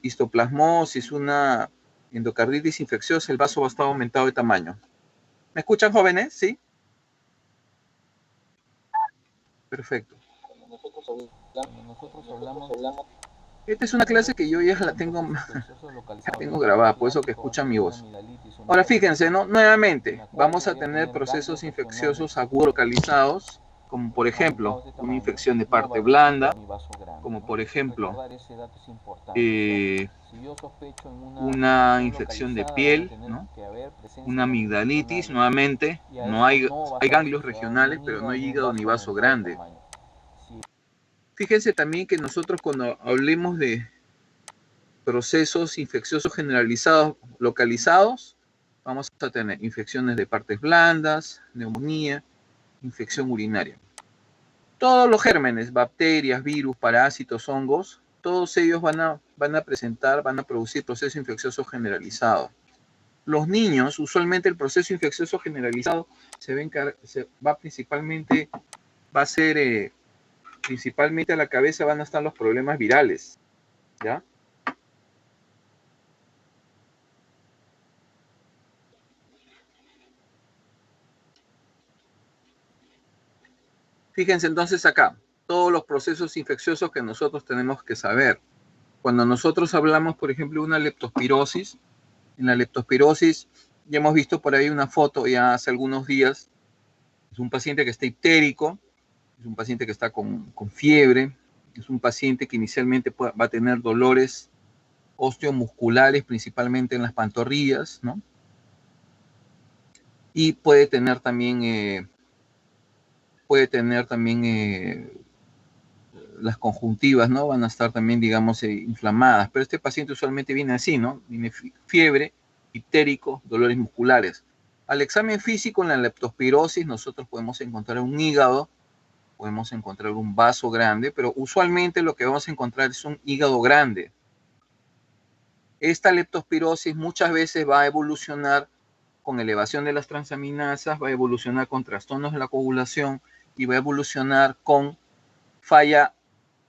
histoplasmosis, una endocarditis infecciosa, el vaso va a estar aumentado de tamaño. ¿Me escuchan, jóvenes? ¿Sí? Perfecto. Esta es una clase que yo ya la tengo grabada, por eso que escuchan mi voz. Ahora fíjense, ¿no? Nuevamente, vamos a tener procesos infecciosos agudos localizados, como por ejemplo, una infección de parte blanda, como por ejemplo, una infección de piel, ¿no? Una amigdalitis, nuevamente, no hay ganglios regionales, pero no hay hígado ni vaso grande. Fíjense también que nosotros cuando hablemos de procesos infecciosos generalizados localizados, vamos a tener infecciones de partes blandas, neumonía, infección urinaria. Todos los gérmenes, bacterias, virus, parásitos, hongos, todos ellos van a producir proceso infeccioso generalizado. Los niños, usualmente el proceso infeccioso generalizado principalmente a la cabeza van a estar los problemas virales, ¿ya? Fíjense entonces acá, todos los procesos infecciosos que nosotros tenemos que saber. Cuando nosotros hablamos, por ejemplo, de una leptospirosis, en la leptospirosis ya hemos visto por ahí una foto ya hace algunos días, es un paciente que está ictérico, es un paciente que está con fiebre, es un paciente que inicialmente va a tener dolores osteomusculares, principalmente en las pantorrillas, ¿no? y puede tener también las conjuntivas, ¿no? Van a estar también, digamos, inflamadas. Pero este paciente usualmente viene así, ¿no? Viene fiebre, ictérico, dolores musculares. Al examen físico, en la leptospirosis, nosotros podemos encontrar un hígado, podemos encontrar un vaso grande, pero usualmente lo que vamos a encontrar es un hígado grande. Esta leptospirosis muchas veces va a evolucionar con elevación de las transaminasas, va a evolucionar con trastornos de la coagulación y va a evolucionar con falla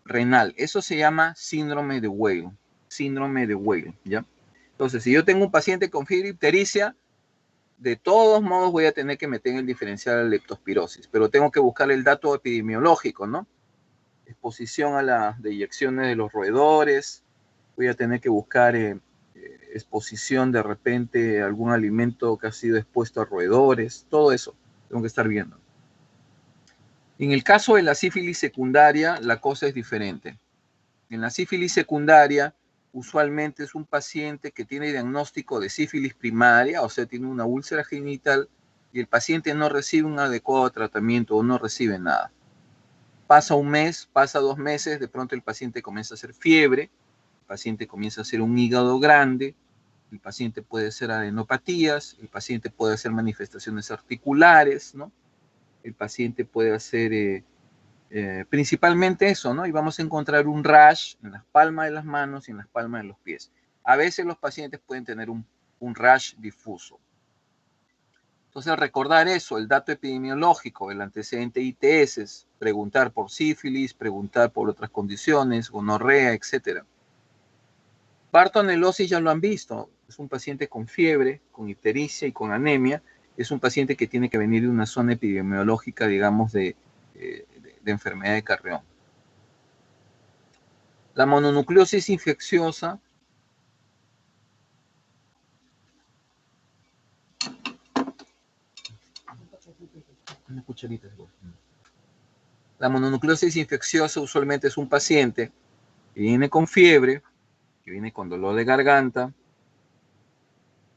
renal. Eso se llama síndrome de Weil. Síndrome de Weil, ¿ya? Entonces, si yo tengo un paciente con fiebre ictericia, de todos modos voy a tener que meter en el diferencial la leptospirosis, pero tengo que buscar el dato epidemiológico, ¿no? Exposición a las deyecciones de los roedores, voy a tener que buscar exposición de repente a algún alimento que ha sido expuesto a roedores, todo eso tengo que estar viendo. En el caso de la sífilis secundaria, la cosa es diferente. En la sífilis secundaria, usualmente es un paciente que tiene diagnóstico de sífilis primaria, o sea, tiene una úlcera genital, y el paciente no recibe un adecuado tratamiento o no recibe nada. Pasa un mes, pasa 2 meses, de pronto el paciente comienza a hacer fiebre, el paciente comienza a hacer un hígado grande, el paciente puede hacer adenopatías, el paciente puede hacer manifestaciones articulares, ¿no? El paciente puede hacer principalmente eso, ¿no? Y vamos a encontrar un rash en las palmas de las manos y en las palmas de los pies. A veces los pacientes pueden tener un rash difuso. Entonces, recordar eso, el dato epidemiológico, el antecedente ITS, preguntar por sífilis, preguntar por otras condiciones, gonorrea, etc. Bartonelosis ya lo han visto, es un paciente con fiebre, con ictericia y con anemia, es un paciente que tiene que venir de una zona epidemiológica, digamos, de enfermedad de Carrión. La mononucleosis infecciosa una cucharita. La mononucleosis infecciosa usualmente es un paciente que viene con fiebre, que viene con dolor de garganta,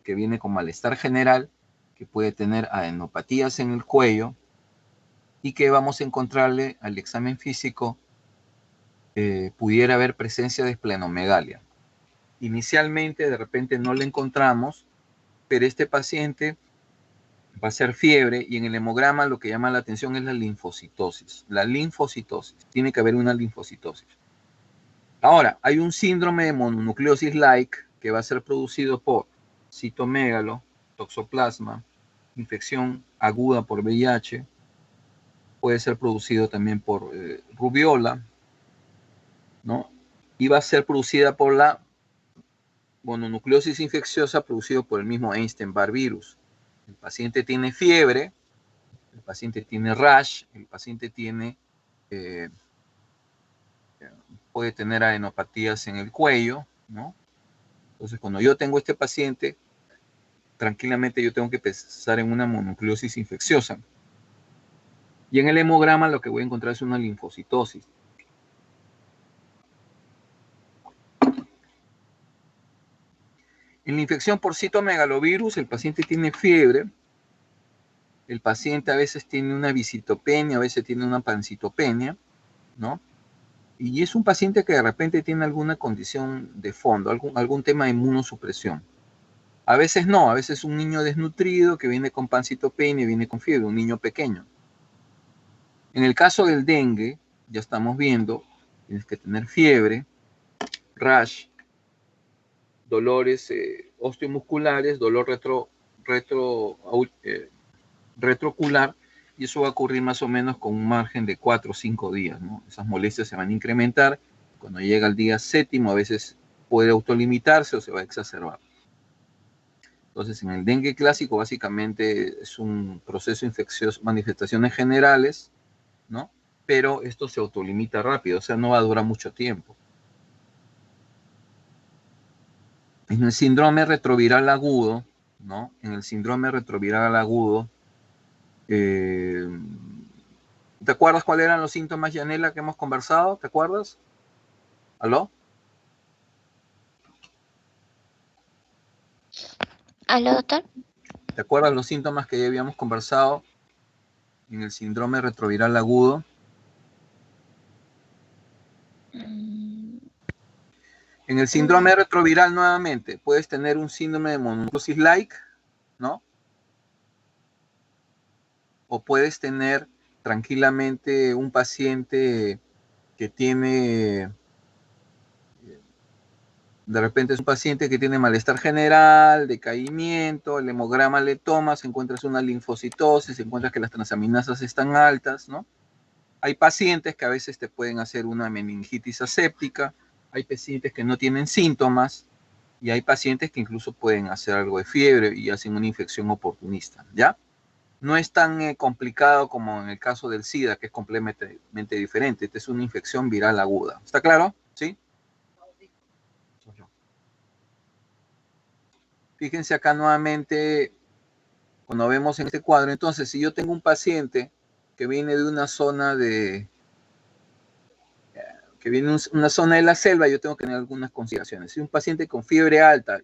que viene con malestar general, que puede tener adenopatías en el cuello y que vamos a encontrarle al examen físico pudiera haber presencia de esplenomegalia. Inicialmente, de repente no le encontramos, pero este paciente va a ser fiebre y en el hemograma lo que llama la atención es la linfocitosis. La linfocitosis. Tiene que haber una linfocitosis. Ahora, hay un síndrome de mononucleosis-like que va a ser producido por citomegalo, toxoplasma, infección aguda por VIH, puede ser producido también por rubiola, ¿no? Y va a ser producida por la mononucleosis infecciosa producido por el mismo Epstein-Barr virus. El paciente tiene fiebre, el paciente tiene rash, el paciente tiene, puede tener adenopatías en el cuello, ¿no? Entonces, cuando yo tengo este paciente, tranquilamente yo tengo que pensar en una mononucleosis infecciosa. Y en el hemograma lo que voy a encontrar es una linfocitosis. En la infección por citomegalovirus, el paciente tiene fiebre, el paciente a veces tiene una visitopenia, a veces tiene una pancitopenia, ¿no? Y es un paciente que de repente tiene alguna condición de fondo, algún tema de inmunosupresión. A veces no, a veces un niño desnutrido que viene con pancitopenia y viene con fiebre, un niño pequeño. En el caso del dengue, ya estamos viendo, tienes que tener fiebre, rash, dolores osteomusculares, dolor retroocular, y eso va a ocurrir más o menos con un margen de 4 o 5 días, ¿no? Esas molestias se van a incrementar, cuando llega el día séptimo a veces puede autolimitarse o se va a exacerbar. Entonces, en el dengue clásico básicamente es un proceso infeccioso, manifestaciones generales, ¿no? Pero esto se autolimita rápido, o sea, no va a durar mucho tiempo. En el síndrome retroviral agudo, ¿no? En el síndrome retroviral agudo, ¿te acuerdas cuáles eran los síntomas, Yanela, que hemos conversado? ¿Te acuerdas? ¿Aló? ¿Aló, doctor? ¿Te acuerdas los síntomas que ya habíamos conversado en el síndrome retroviral agudo? En el síndrome retroviral, nuevamente, puedes tener un síndrome de mononucleosis-like, ¿no? O puedes tener tranquilamente un paciente que tiene, de repente es un paciente que tiene malestar general, decaimiento, el hemograma le tomas, encuentras una linfocitosis, encuentras que las transaminasas están altas, ¿no? Hay pacientes que a veces te pueden hacer una meningitis aséptica, hay pacientes que no tienen síntomas y hay pacientes que incluso pueden hacer algo de fiebre y hacen una infección oportunista, ¿ya? No es tan complicado como en el caso del SIDA, que es completamente diferente. Esta es una infección viral aguda. ¿Está claro? ¿Sí? Fíjense acá nuevamente, cuando vemos en este cuadro, entonces, si yo tengo un paciente que viene de una zona de la selva, yo tengo que tener algunas consideraciones. Si un paciente con fiebre alta,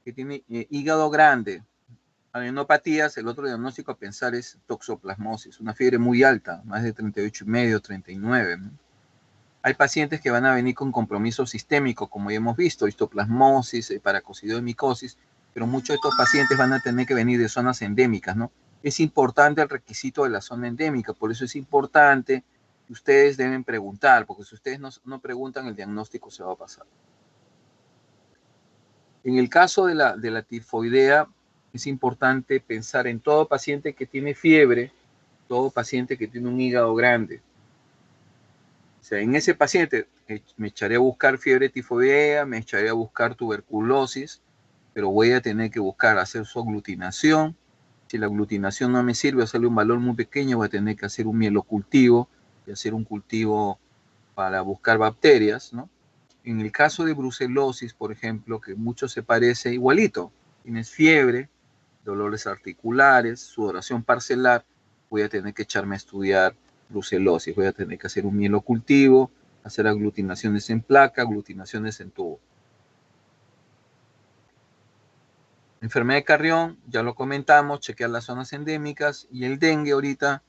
que tiene hígado grande, adenopatías, el otro diagnóstico a pensar es toxoplasmosis, una fiebre muy alta, más de 38,5, 39. ¿No? Hay pacientes que van a venir con compromiso sistémico, como ya hemos visto, histoplasmosis, paracocidomicosis, pero muchos de estos pacientes van a tener que venir de zonas endémicas, ¿no? Es importante el requisito de la zona endémica, por eso es importante que ustedes deben preguntar, porque si ustedes no preguntan, el diagnóstico se va a pasar. En el caso de la tifoidea, es importante pensar en todo paciente que tiene fiebre, todo paciente que tiene un hígado grande. O sea, en ese paciente me echaré a buscar fiebre tifoidea, me echaré a buscar tuberculosis, pero voy a tener que buscar hacer su aglutinación. Si la aglutinación no me sirve, sale un valor muy pequeño, voy a tener que hacer un mielocultivo y hacer un cultivo para buscar bacterias, ¿no? En el caso de brucelosis, por ejemplo, que mucho se parece igualito, tienes fiebre, dolores articulares, sudoración parcelar, voy a tener que echarme a estudiar brucelosis, voy a tener que hacer un mielocultivo, hacer aglutinaciones en placa, aglutinaciones en tubo. Enfermedad de Carrión, ya lo comentamos, chequear las zonas endémicas, y el dengue ahorita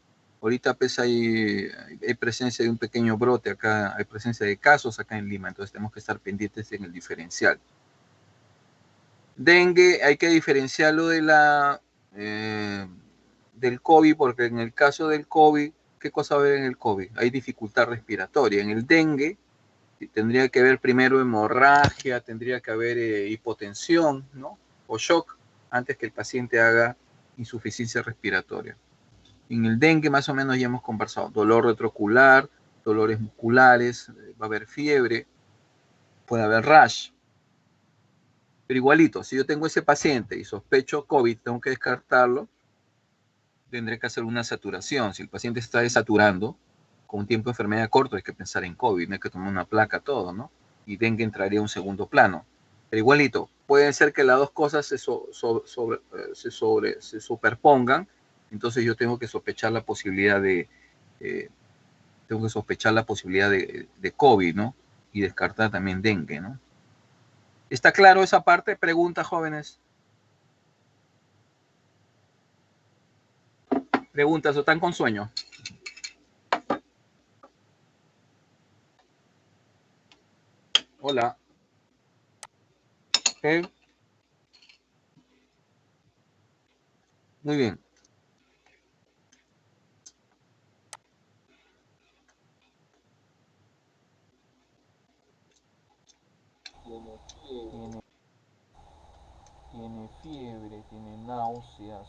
pues hay presencia de un pequeño brote acá, hay presencia de casos acá en Lima, entonces tenemos que estar pendientes en el diferencial. Dengue hay que diferenciarlo de del COVID, porque en el caso del COVID, ¿qué cosa va a haber en el COVID? Hay dificultad respiratoria. En el dengue tendría que haber primero hemorragia, tendría que haber hipotensión, ¿no? O shock, antes que el paciente haga insuficiencia respiratoria. En el dengue más o menos ya hemos conversado, dolor retroocular, dolores musculares, va a haber fiebre, puede haber rash. Pero igualito, si yo tengo ese paciente y sospecho COVID, tengo que descartarlo, tendré que hacer una saturación. Si el paciente está desaturando, con un tiempo de enfermedad corto, hay que pensar en COVID, no hay que tomar una placa, todo, ¿no? Y dengue entraría a un segundo plano. Pero igualito, puede ser que las dos cosas se superpongan, entonces yo tengo que sospechar la posibilidad de COVID, ¿no? Y descartar también dengue, ¿no? ¿Está claro esa parte? Pregunta, jóvenes. Preguntas, ¿o están con sueño? Hola. ¿Okay? Muy bien. Tiene fiebre, tiene náuseas,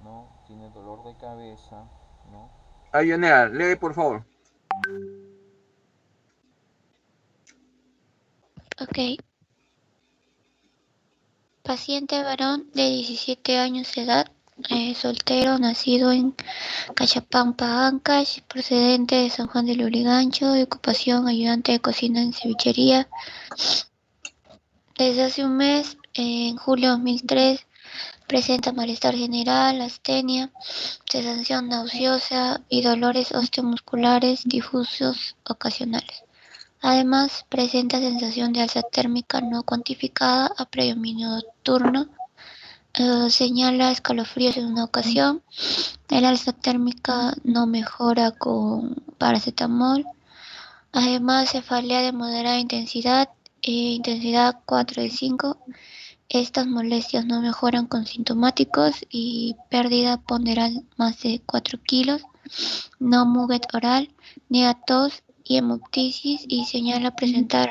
¿no? Tiene dolor de cabeza, ¿no? Ayonea, lee por favor. Ok. Paciente varón de 17 años de edad, soltero, nacido en Cachapampa, Ancash, procedente de San Juan de Lurigancho, de ocupación ayudante de cocina en cevichería. Desde hace un mes, en julio de 2003, presenta malestar general, astenia, sensación nauseosa y dolores osteomusculares difusos ocasionales. Además, presenta sensación de alza térmica no cuantificada a predominio nocturno, Señala escalofríos en una ocasión. El alza térmica no mejora con paracetamol. Además, cefalea de moderada intensidad, intensidad 4 de 5. Estas molestias no mejoran con sintomáticos y pérdida ponderal más de 4 kilos. No muget oral, niega tos y hemoptisis y señala presentar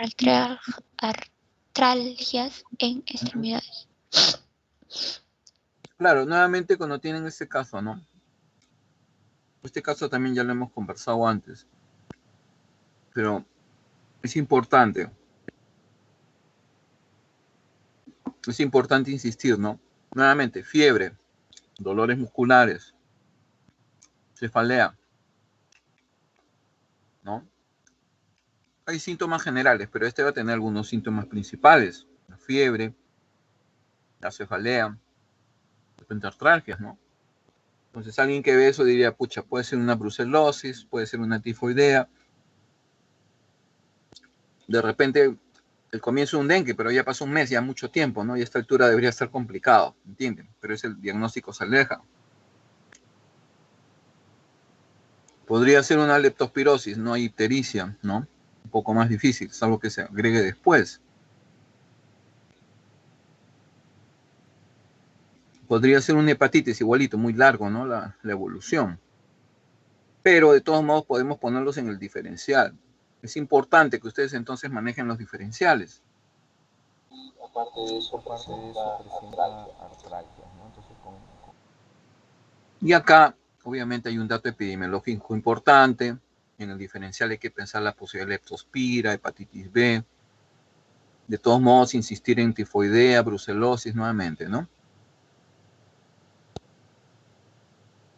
artralgias en extremidades. Claro, nuevamente cuando tienen este caso, ¿no? Este caso también ya lo hemos conversado antes, pero es importante insistir, ¿no? Nuevamente, fiebre, dolores musculares, cefalea, ¿no? Hay síntomas generales, pero este va a tener algunos síntomas principales: la fiebre, la cefalea, de repente artralgias, ¿no? Entonces alguien que ve eso diría, pucha, puede ser una brucelosis, puede ser una tifoidea, de repente el comienzo de un dengue, pero ya pasó un mes, ya mucho tiempo, ¿no? Y a esta altura debería estar complicado, ¿entienden? Pero es el diagnóstico se aleja. Podría ser una leptospirosis, no hay ictericia, ¿no? Un poco más difícil, salvo que se agregue después. Podría ser una hepatitis igualito, muy largo, ¿no? La evolución. Pero de todos modos podemos ponerlos en el diferencial. Es importante que ustedes entonces manejen los diferenciales. Aparte de eso presenta artralgias, ¿no? Entonces, Y acá, obviamente, hay un dato epidemiológico importante. En el diferencial hay que pensar la posibilidad de leptospira, hepatitis B. De todos modos, insistir en tifoidea, brucelosis nuevamente, ¿no?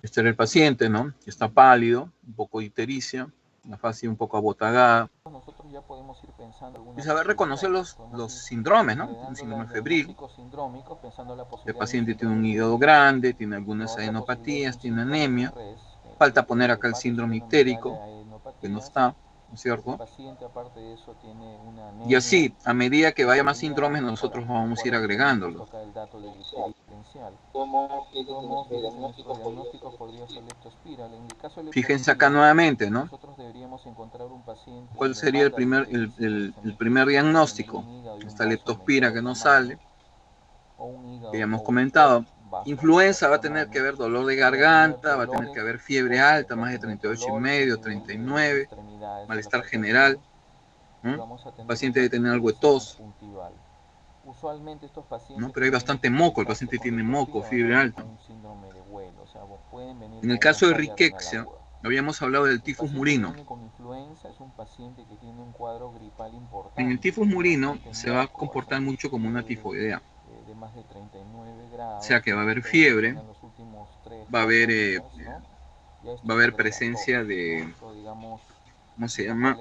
Este era el paciente, ¿no? Está pálido, un poco de ictericia, la fase un poco abotagada. nosotros ya podemos ir pensando Y saber reconocer los síndromes, ¿no? Un síndrome febril. El paciente tiene un hígado grande, tiene algunas adenopatías, tiene anemia. Falta poner acá el síndrome ictérico, que no está, ¿no es cierto? Y así, a medida que vaya más síndromes, nosotros vamos a ir agregándolos. Fíjense acá nuevamente, ¿no? ¿Cuál sería el primer diagnóstico? Esta leptospira que no sale, que ya hemos comentado. Influenza va a tener que haber dolor de garganta, va a tener que haber fiebre alta, más de 38,5, 39, malestar general. El paciente debe tener algo de tos, ¿no? Pero hay bastante moco, el paciente tiene moco, fiebre alta. En el caso de riquexia, habíamos hablado del tifus murino. En el tifus murino se va a comportar mucho como una tifoidea. O sea que va a haber fiebre, va a haber presencia de, ¿cómo se llama?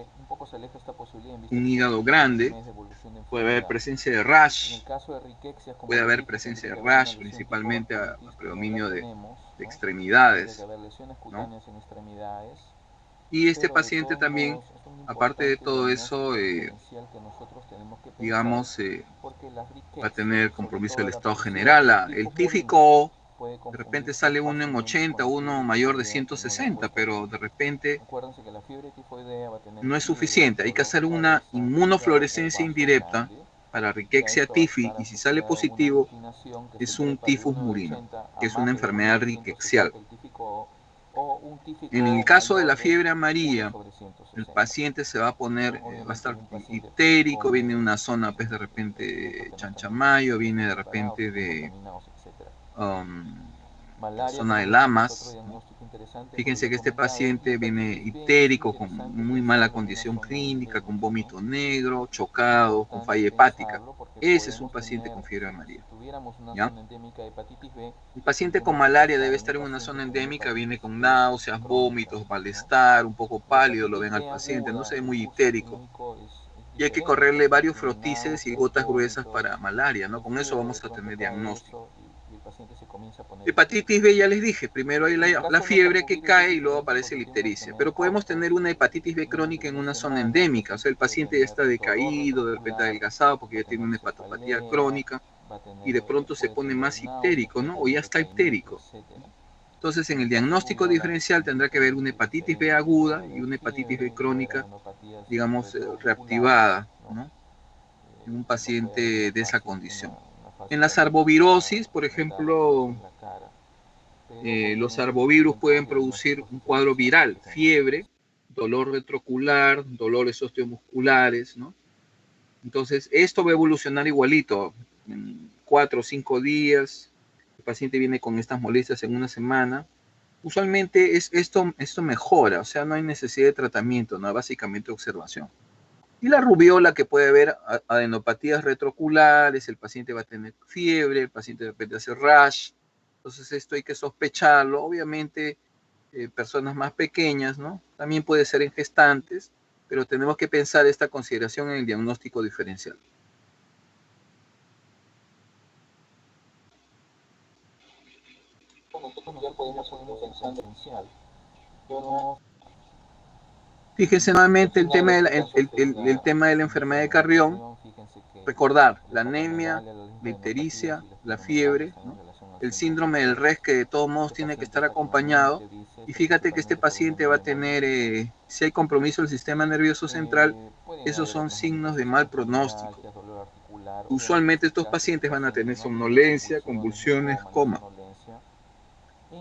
Un hígado grande, puede haber presencia de rash, puede haber presencia de rash, principalmente a predominio de extremidades, ¿no? Y este paciente también, aparte de todo eso, digamos, va a tener compromiso del estado general. El típico, de repente sale uno en 80, uno mayor de 160, pero de repente no es suficiente. Hay que hacer una inmunofluorescencia indirecta para riquexia tifi, y si sale positivo, es un tifus murino, que es una enfermedad riquexial. En el caso de la fiebre amarilla, el paciente se va a poner, va a estar ictérico, viene de una zona, pues de repente Chanchamayo, viene de repente de zona de Lamas. Fíjense que este paciente viene ictérico, con muy mala condición clínica, con vómito negro, chocado, con falla hepática. Ese es un paciente con fiebre amarilla, ¿ya? El paciente con malaria debe estar en una zona endémica, viene con náuseas, vómitos, malestar, un poco pálido, lo ven al paciente, no se ve muy ictérico. Y hay que correrle varios frotices y gotas gruesas para malaria, ¿no? Con eso vamos a tener diagnóstico. Hepatitis B, ya les dije, primero hay la fiebre que cae y luego aparece la ictericia, pero podemos tener una hepatitis B crónica en una zona endémica, o sea, el paciente ya está decaído, de repente adelgazado porque ya tiene una hepatopatía crónica, y de pronto se pone más ictérico, ¿no? O ya está ictérico. Entonces, en el diagnóstico diferencial tendrá que ver una hepatitis B aguda y una hepatitis B crónica, digamos, reactivada, ¿no? En un paciente de esa condición. En las arbovirosis, por ejemplo, los arbovirus pueden producir un cuadro viral, fiebre, dolor retrocular, dolores osteomusculares, ¿no? Entonces, esto va a evolucionar igualito, en 4 o 5 días, el paciente viene con estas molestias en una semana. Usualmente esto mejora, o sea, no hay necesidad de tratamiento, ¿no? Básicamente observación. Y la rubiola, que puede haber adenopatías retroculares, el paciente va a tener fiebre, el paciente de repente hace rash, entonces esto hay que sospecharlo. Obviamente, personas más pequeñas, ¿no? También puede ser en gestantes, pero tenemos que pensar esta consideración en el diagnóstico diferencial. Fíjense nuevamente el tema de la enfermedad de Carrión. Recordar, la anemia, la ictericia, la fiebre, ¿no? El síndrome del RES, que de todos modos tiene que estar acompañado. Y fíjate que este paciente va a tener, si hay compromiso del sistema nervioso central, esos son signos de mal pronóstico. Usualmente estos pacientes van a tener somnolencia, convulsiones, coma.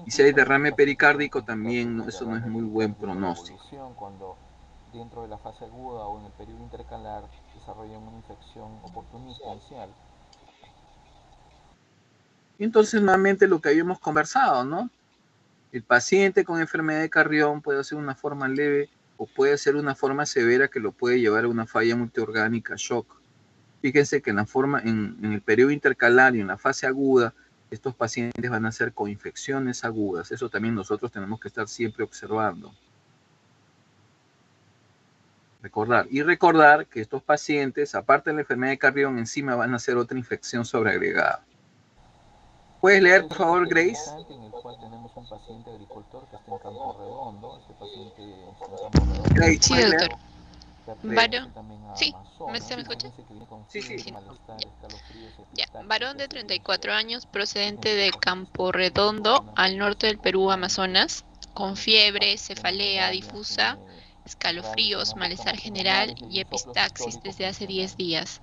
Y si hay derrame pericárdico también, ¿no? Eso no es muy buen pronóstico. Dentro de la fase aguda o en el periodo intercalar desarrollan una infección oportunista inicial. Y entonces nuevamente lo que habíamos conversado, ¿no? El paciente con enfermedad de Carrión puede ser una forma leve o puede ser una forma severa que lo puede llevar a una falla multiorgánica, shock. Fíjense que en el periodo intercalar y en la fase aguda, estos pacientes van a ser con infecciones agudas. Eso también nosotros tenemos que estar siempre observando. Recordar que estos pacientes, aparte de la enfermedad de Carrión, encima van a hacer otra infección sobreagregada. ¿Puedes leer, por favor, Grace? En el cual tenemos un paciente agricultor que está en Campo Redondo. Este paciente está en Campo Redondo. Grace, Sí, ¿puedes doctor. leer? Varón. Sí, ¿me escucha? Sí. Ya. Varón de 34 años, procedente de Campo Redondo, al norte del Perú, Amazonas, con fiebre, cefalea difusa, escalofríos, malestar general y epistaxis desde hace 10 días.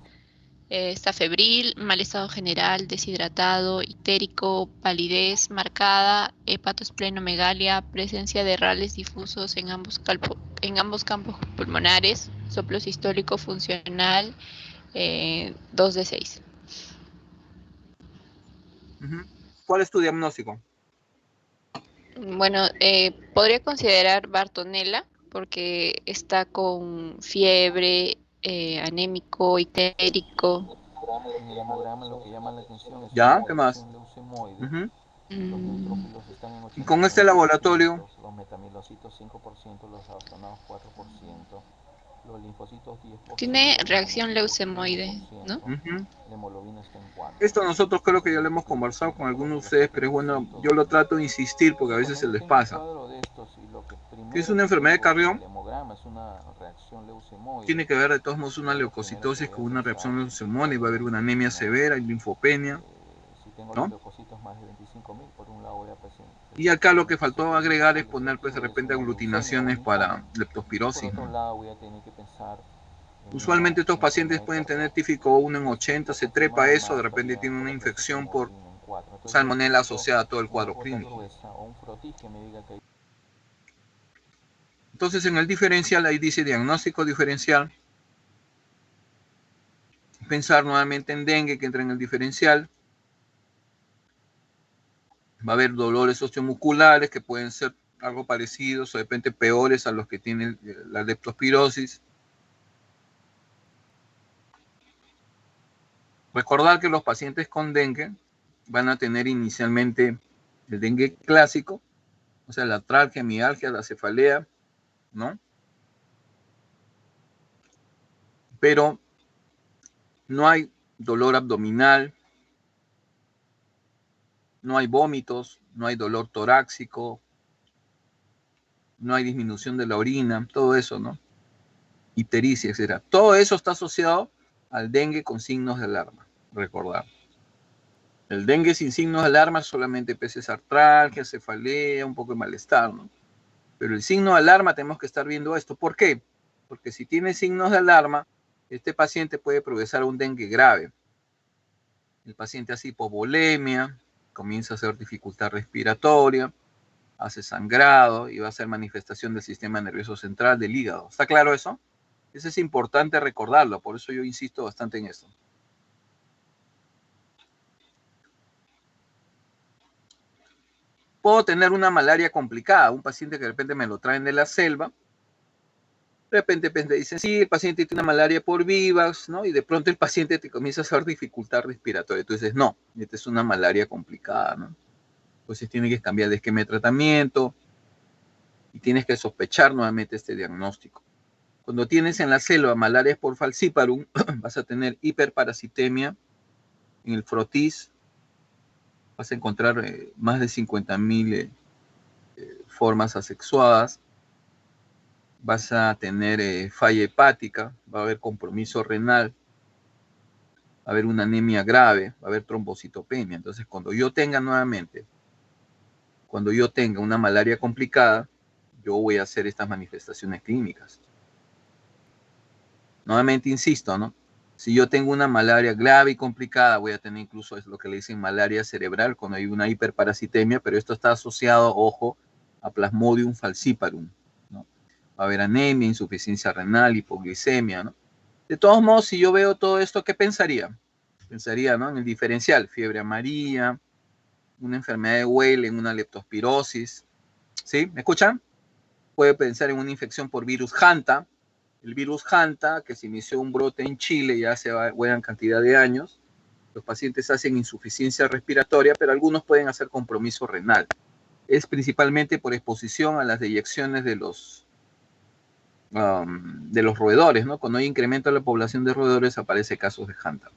Está febril, mal estado general, deshidratado, ictérico, palidez marcada, hepatosplenomegalia, presencia de rales difusos en ambos campos pulmonares, soplo sistólico funcional 2 de 6. ¿Cuál es tu diagnóstico? Bueno, podría considerar Bartonella porque está con fiebre, anémico, ictérico. En el hemograma lo que llama la atención es ¿Ya? una ¿Qué más? leucemoide. Los neutrófilos están en 80%, Y con este laboratorio, los metamilocitos 5%, los abastonados 4%, los linfocitos 10%. Tiene reacción leucemoide, ¿no? La hemoglobina está en 4%. esto nosotros creo que ya lo hemos conversado con algunos de ustedes, pero es bueno, yo lo trato de insistir porque a veces se les pasa. Que es una enfermedad de Carrión, tiene que ver de todos modos una leucocitosis con una reacción leucemóide, y va a haber una anemia severa y linfopenia, ¿no? Y acá lo que faltó agregar es poner pues de repente aglutinaciones para leptospirosis, ¿no? Usualmente estos pacientes pueden tener típico 1 en 80, se trepa eso, de repente tiene una infección por salmonela asociada a todo el cuadro clínico. Entonces en el diferencial ahí dice diagnóstico diferencial. Pensar nuevamente en dengue que entra en el diferencial. Va a haber dolores osteomusculares que pueden ser algo parecidos o de repente peores a los que tienen la leptospirosis. Recordar que los pacientes con dengue van a tener inicialmente el dengue clásico, o sea, la atralgia, mialgia, la cefalea, ¿no? Pero no hay dolor abdominal, no hay vómitos, no hay dolor torácico, no hay disminución de la orina, todo eso, ¿no? Ictericia, etc. Todo eso está asociado al dengue con signos de alarma, recordar. El dengue sin signos de alarma solamente peces artralgia, cefalea, un poco de malestar, ¿no? Pero el signo de alarma tenemos que estar viendo esto. ¿Por qué? Porque si tiene signos de alarma, este paciente puede progresar a un dengue grave. El paciente hace hipovolemia, comienza a hacer dificultad respiratoria, hace sangrado y va a hacer manifestación del sistema nervioso central, del hígado. ¿Está claro eso? Eso es importante recordarlo, por eso yo insisto bastante en esto. Puedo tener una malaria complicada, un paciente que de repente me lo traen de la selva, de repente dicen, sí, el paciente tiene una malaria por vivas, ¿no? Y de pronto el paciente te comienza a hacer dificultad respiratoria. Tú dices, no, esta es una malaria complicada, ¿no? Entonces tienes que cambiar de esquema de tratamiento y tienes que sospechar nuevamente este diagnóstico. Cuando tienes en la selva malaria por falciparum, vas a tener hiperparasitemia en el frotis, vas a encontrar más de 50.000 formas asexuadas, vas a tener falla hepática, va a haber compromiso renal, va a haber una anemia grave, va a haber trombocitopenia. Entonces, cuando yo tenga una malaria complicada, yo voy a hacer estas manifestaciones clínicas. Nuevamente insisto, ¿no? Si yo tengo una malaria grave y complicada, voy a tener incluso es lo que le dicen malaria cerebral, cuando hay una hiperparasitemia, pero esto está asociado, ojo, a Plasmodium falciparum, ¿no? Va a haber anemia, insuficiencia renal, hipoglicemia, ¿no? De todos modos, si yo veo todo esto, ¿qué pensaría? Pensaría, ¿no? En el diferencial, fiebre amarilla, una enfermedad de Weil, en una leptospirosis, ¿sí? ¿Me escuchan? Puede pensar en una infección por virus Hanta, el virus Hanta, que se inició un brote en Chile ya hace buena cantidad de años. Los pacientes hacen insuficiencia respiratoria, pero algunos pueden hacer compromiso renal. Es principalmente por exposición a las deyecciones de los roedores, ¿no? Cuando hay incremento en la población de roedores, aparece casos de Hanta.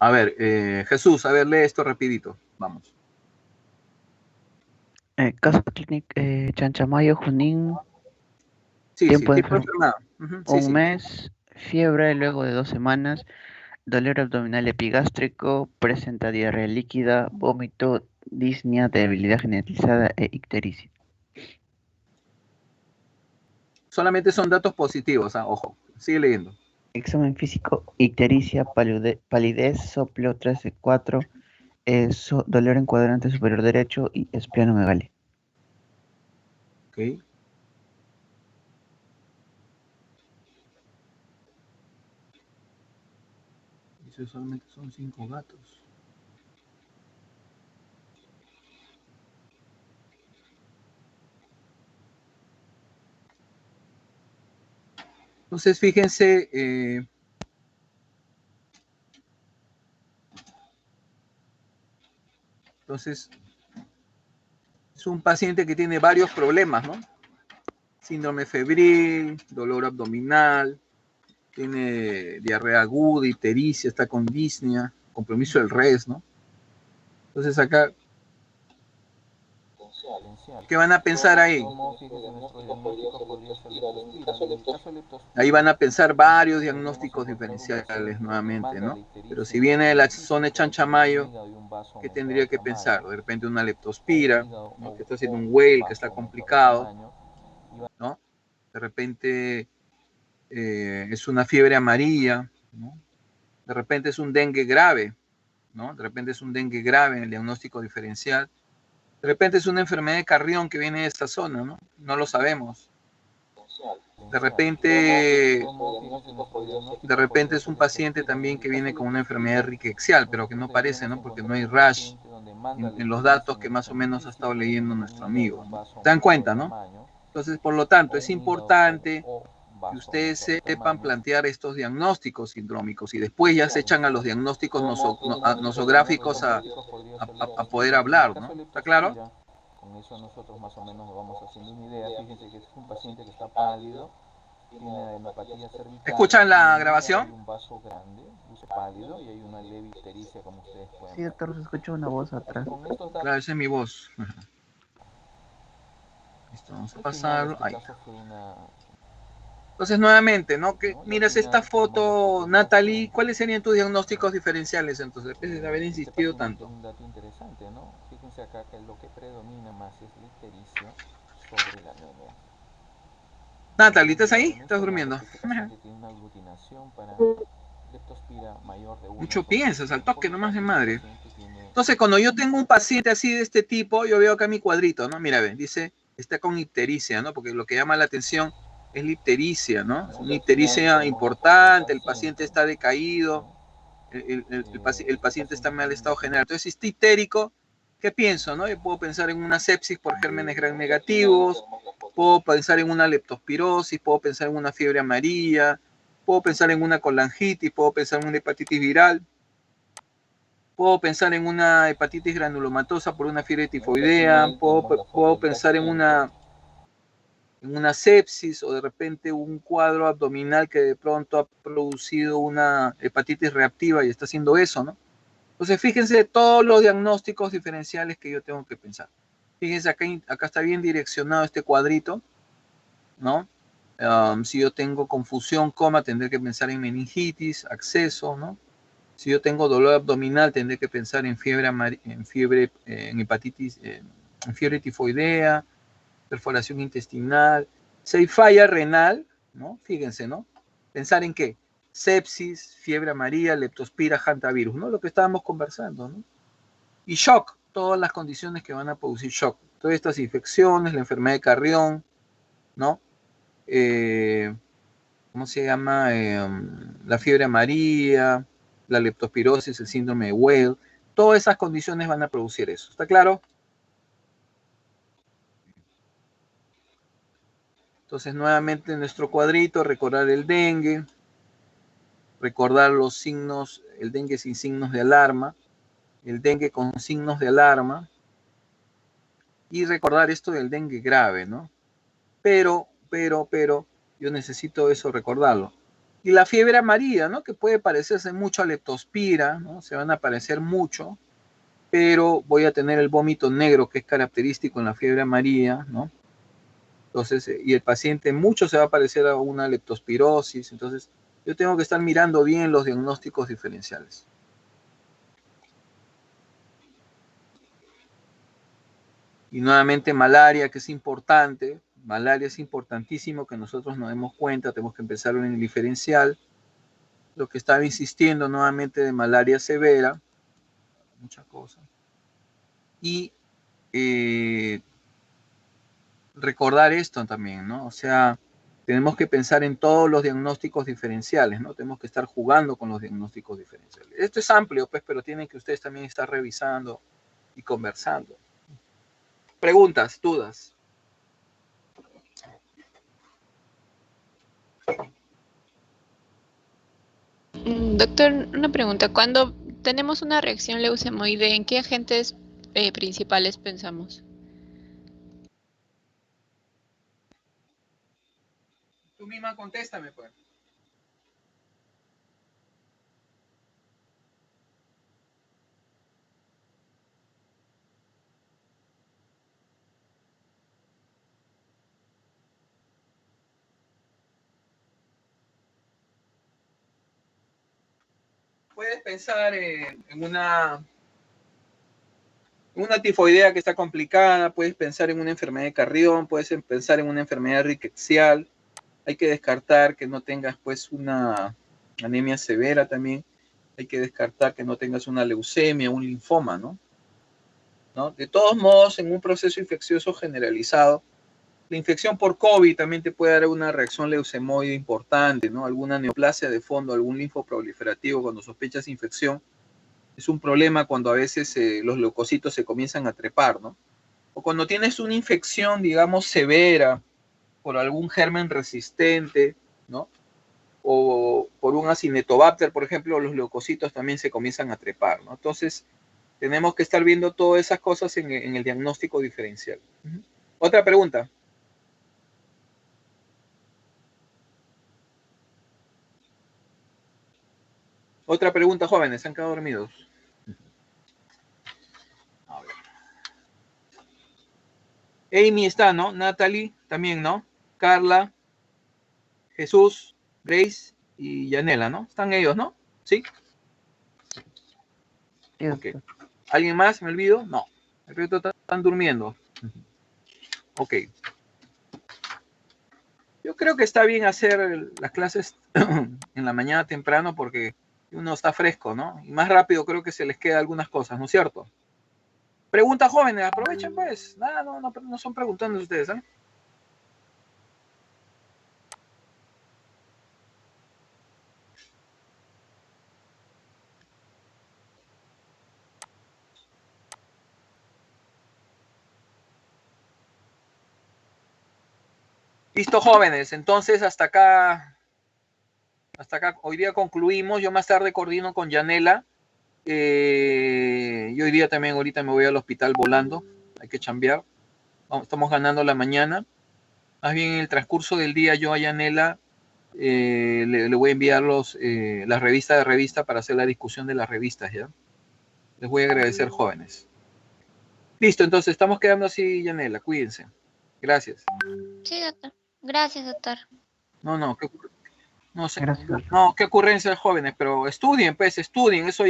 A ver, Jesús, a ver, lee esto rapidito. Vamos. Caso clínico, Chanchamayo, Junín, Sí, tiempo de tipo de enfermedad. un mes, fiebre luego de 2 semanas, dolor abdominal epigástrico, presenta diarrea líquida, vómito, disnea, debilidad generalizada e ictericia. Solamente son datos positivos, ojo, sigue leyendo. Examen físico, ictericia, palidez, soplo 3 de 4, dolor en cuadrante superior derecho y esplenomegalia. Ok. Eso solamente son 5 gatos. Entonces, fíjense, entonces, es un paciente que tiene varios problemas, ¿no? Síndrome febril, dolor abdominal, tiene diarrea aguda, ictericia, está con disnea, compromiso del res, ¿no? Entonces acá, ¿qué van a pensar ahí? Ahí van a pensar varios diagnósticos diferenciales nuevamente, ¿no? Pero si viene de la zona de Chanchamayo, ¿qué tendría que pensar? De repente una leptospira, ¿no? Que está haciendo un Weil, que está complicado, ¿no? De repente es una fiebre amarilla, ¿no? De repente es un dengue grave, ¿no? De repente es un dengue grave en el diagnóstico diferencial. De repente es una enfermedad de Carrión que viene de esta zona, ¿no? No lo sabemos. De repente es un paciente también que viene con una enfermedad rickettsial, pero que no parece, ¿no? Porque no hay rash en los datos que más o menos ha estado leyendo nuestro amigo, ¿no? ¿Se dan cuenta, no? Entonces, por lo tanto, es importante que ustedes sepan plantear estos diagnósticos sindrómicos y después ya se echan a los diagnósticos nosográficos a poder hablar, ¿no? ¿Está claro? Con eso nosotros más o menos nos vamos haciendo una idea. Fíjense que es un paciente que está pálido, tiene adenopatías cervicales. ¿Escuchan la grabación? Hay un vaso grande, luce pálido y hay una leve ictericia, como ustedes pueden Sí, ver. doctor, se escucha una voz atrás. Claro, esa es mi voz. Listo, vamos a Al final, pasarlo. este Ahí caso está. fue una, Entonces, nuevamente, ¿no? Que ¿no? Y al miras esta final, tomando foto, fotos del Natalie, paciente, ¿cuáles serían tus diagnósticos ¿no? diferenciales entonces, después de haber Este insistido paciente tanto? tiene un dato interesante, ¿no? Fíjense acá que lo que predomina más es la ictericia sobre la anemia. Natalie, ¿estás Cabe ahí? ¿Estás mencionar durmiendo? que este paciente tiene una aglutinación para leptospira mayor de 1 Mucho sobre piensas, al 100. Por toque lo nomás de tanto, este madre. paciente tiene... Entonces, cuando yo tengo un paciente así de este tipo, yo veo acá mi cuadrito, ¿no? Mira, ve, dice, está con ictericia, ¿no? Porque lo que llama la atención es la ictericia, ¿no? Es una ictericia importante, el paciente está decaído, ¿no? el Este paciente está paciente en mal tiene un estado general. diagnóstico. Entonces, si está ictérico, ¿qué pienso, no? Yo puedo pensar en una sepsis por gérmenes gram negativos, puedo pensar en una leptospirosis, puedo pensar en una fiebre amarilla, puedo pensar en una colangitis, puedo pensar en una hepatitis viral, puedo pensar en una hepatitis granulomatosa por una fiebre tifoidea, puedo pensar en una sepsis o de repente un cuadro abdominal que de pronto ha producido una hepatitis reactiva y está haciendo eso, ¿no? Entonces, fíjense todos los diagnósticos diferenciales que yo tengo que pensar. Fíjense, acá está bien direccionado este cuadrito, ¿no? Si yo tengo confusión, coma, tendré que pensar en meningitis, acceso, ¿no? Si yo tengo dolor abdominal, tendré que pensar en en hepatitis, en fiebre tifoidea, perforación intestinal. Si hay falla renal, ¿no? Fíjense, ¿no? Pensar en qué: sepsis, fiebre amarilla, leptospira, hantavirus, ¿no? Lo que estábamos conversando, ¿no? Y shock, todas las condiciones que van a producir shock. Todas estas infecciones, la enfermedad de Carrión, ¿no? ¿Cómo se llama? La fiebre amarilla, la leptospirosis, el síndrome de Weil. Todas esas condiciones van a producir eso. ¿Está claro? Entonces, nuevamente en nuestro cuadrito, recordar el dengue, recordar los signos, el dengue sin signos de alarma, el dengue con signos de alarma, y recordar esto del dengue grave, ¿no? Pero, yo necesito eso recordarlo. Y la fiebre amarilla, ¿no? Que puede parecerse mucho a leptospira, ¿no? Se van a parecer mucho, pero voy a tener el vómito negro que es característico en la fiebre amarilla, ¿no? Entonces, y el paciente mucho se va a parecer a una leptospirosis, entonces yo tengo que estar mirando bien los diagnósticos diferenciales. Y nuevamente malaria, que es importante, malaria es importantísimo que nosotros nos demos cuenta, tenemos que empezar en el diferencial. Lo que estaba insistiendo nuevamente de malaria severa, muchas cosas. Y recordar esto también, ¿no? O sea, tenemos que pensar en todos los diagnósticos diferenciales, ¿no? Tenemos que estar jugando con los diagnósticos diferenciales. Esto es amplio, pues, pero tienen que ustedes también estar revisando y conversando. Preguntas, dudas. Doctor, una pregunta. Cuando tenemos una reacción leucemoide, ¿en qué agentes principales pensamos? Tú misma contéstame, pues. Puedes pensar en una tifoidea que está complicada, puedes pensar en una enfermedad de Carrión, puedes pensar en una enfermedad rickettsial. Hay que descartar que no tengas pues una anemia severa también. Hay que descartar que no tengas una leucemia, un linfoma, ¿no? ¿No? De todos modos, en un proceso infeccioso generalizado, la infección por COVID también te puede dar una reacción leucemoide importante, ¿no? Alguna neoplasia de fondo, algún linfo proliferativo cuando sospechas infección. Es un problema cuando a veces los leucocitos se comienzan a trepar, ¿no? O cuando tienes una infección, digamos, severa por algún germen resistente, ¿no? O por un Acinetobacter, por ejemplo, los leucocitos también se comienzan a trepar, ¿no? Entonces, tenemos que estar viendo todas esas cosas en el diagnóstico diferencial. Otra pregunta. Otra pregunta, jóvenes, se han quedado dormidos. A ver. Amy está, ¿no? Natalie también, ¿no? Carla, Jesús, Grace y Yanela, ¿no? Están ellos, ¿no? ¿Sí? Sí, Ok. doctor. ¿Alguien más? ¿Me olvido? No. El resto están durmiendo. Ok. Yo creo que está bien hacer las clases en la mañana temprano porque uno está fresco, ¿no? Y más rápido creo que se les queda algunas cosas, ¿no es cierto? Preguntas jóvenes, aprovechen pues. Nada, no son preguntando ustedes, ¿eh? Listo, jóvenes. Entonces, hasta acá, hoy día concluimos. Yo más tarde coordino con Yanela. Yo hoy día también, ahorita me voy al hospital volando. Hay que chambear. Estamos ganando la mañana. Más bien en el transcurso del día, yo a Yanela le voy a enviar las revistas de revista para hacer la discusión de las revistas, ¿ya? Les voy a agradecer, jóvenes. Listo, entonces estamos quedando así, Yanela. Cuídense. Gracias. Sí, doctor. Gracias, doctor. No sé. Gracias, doctor. No, qué ocurrencia, jóvenes, pero estudien, pues, estudien. Eso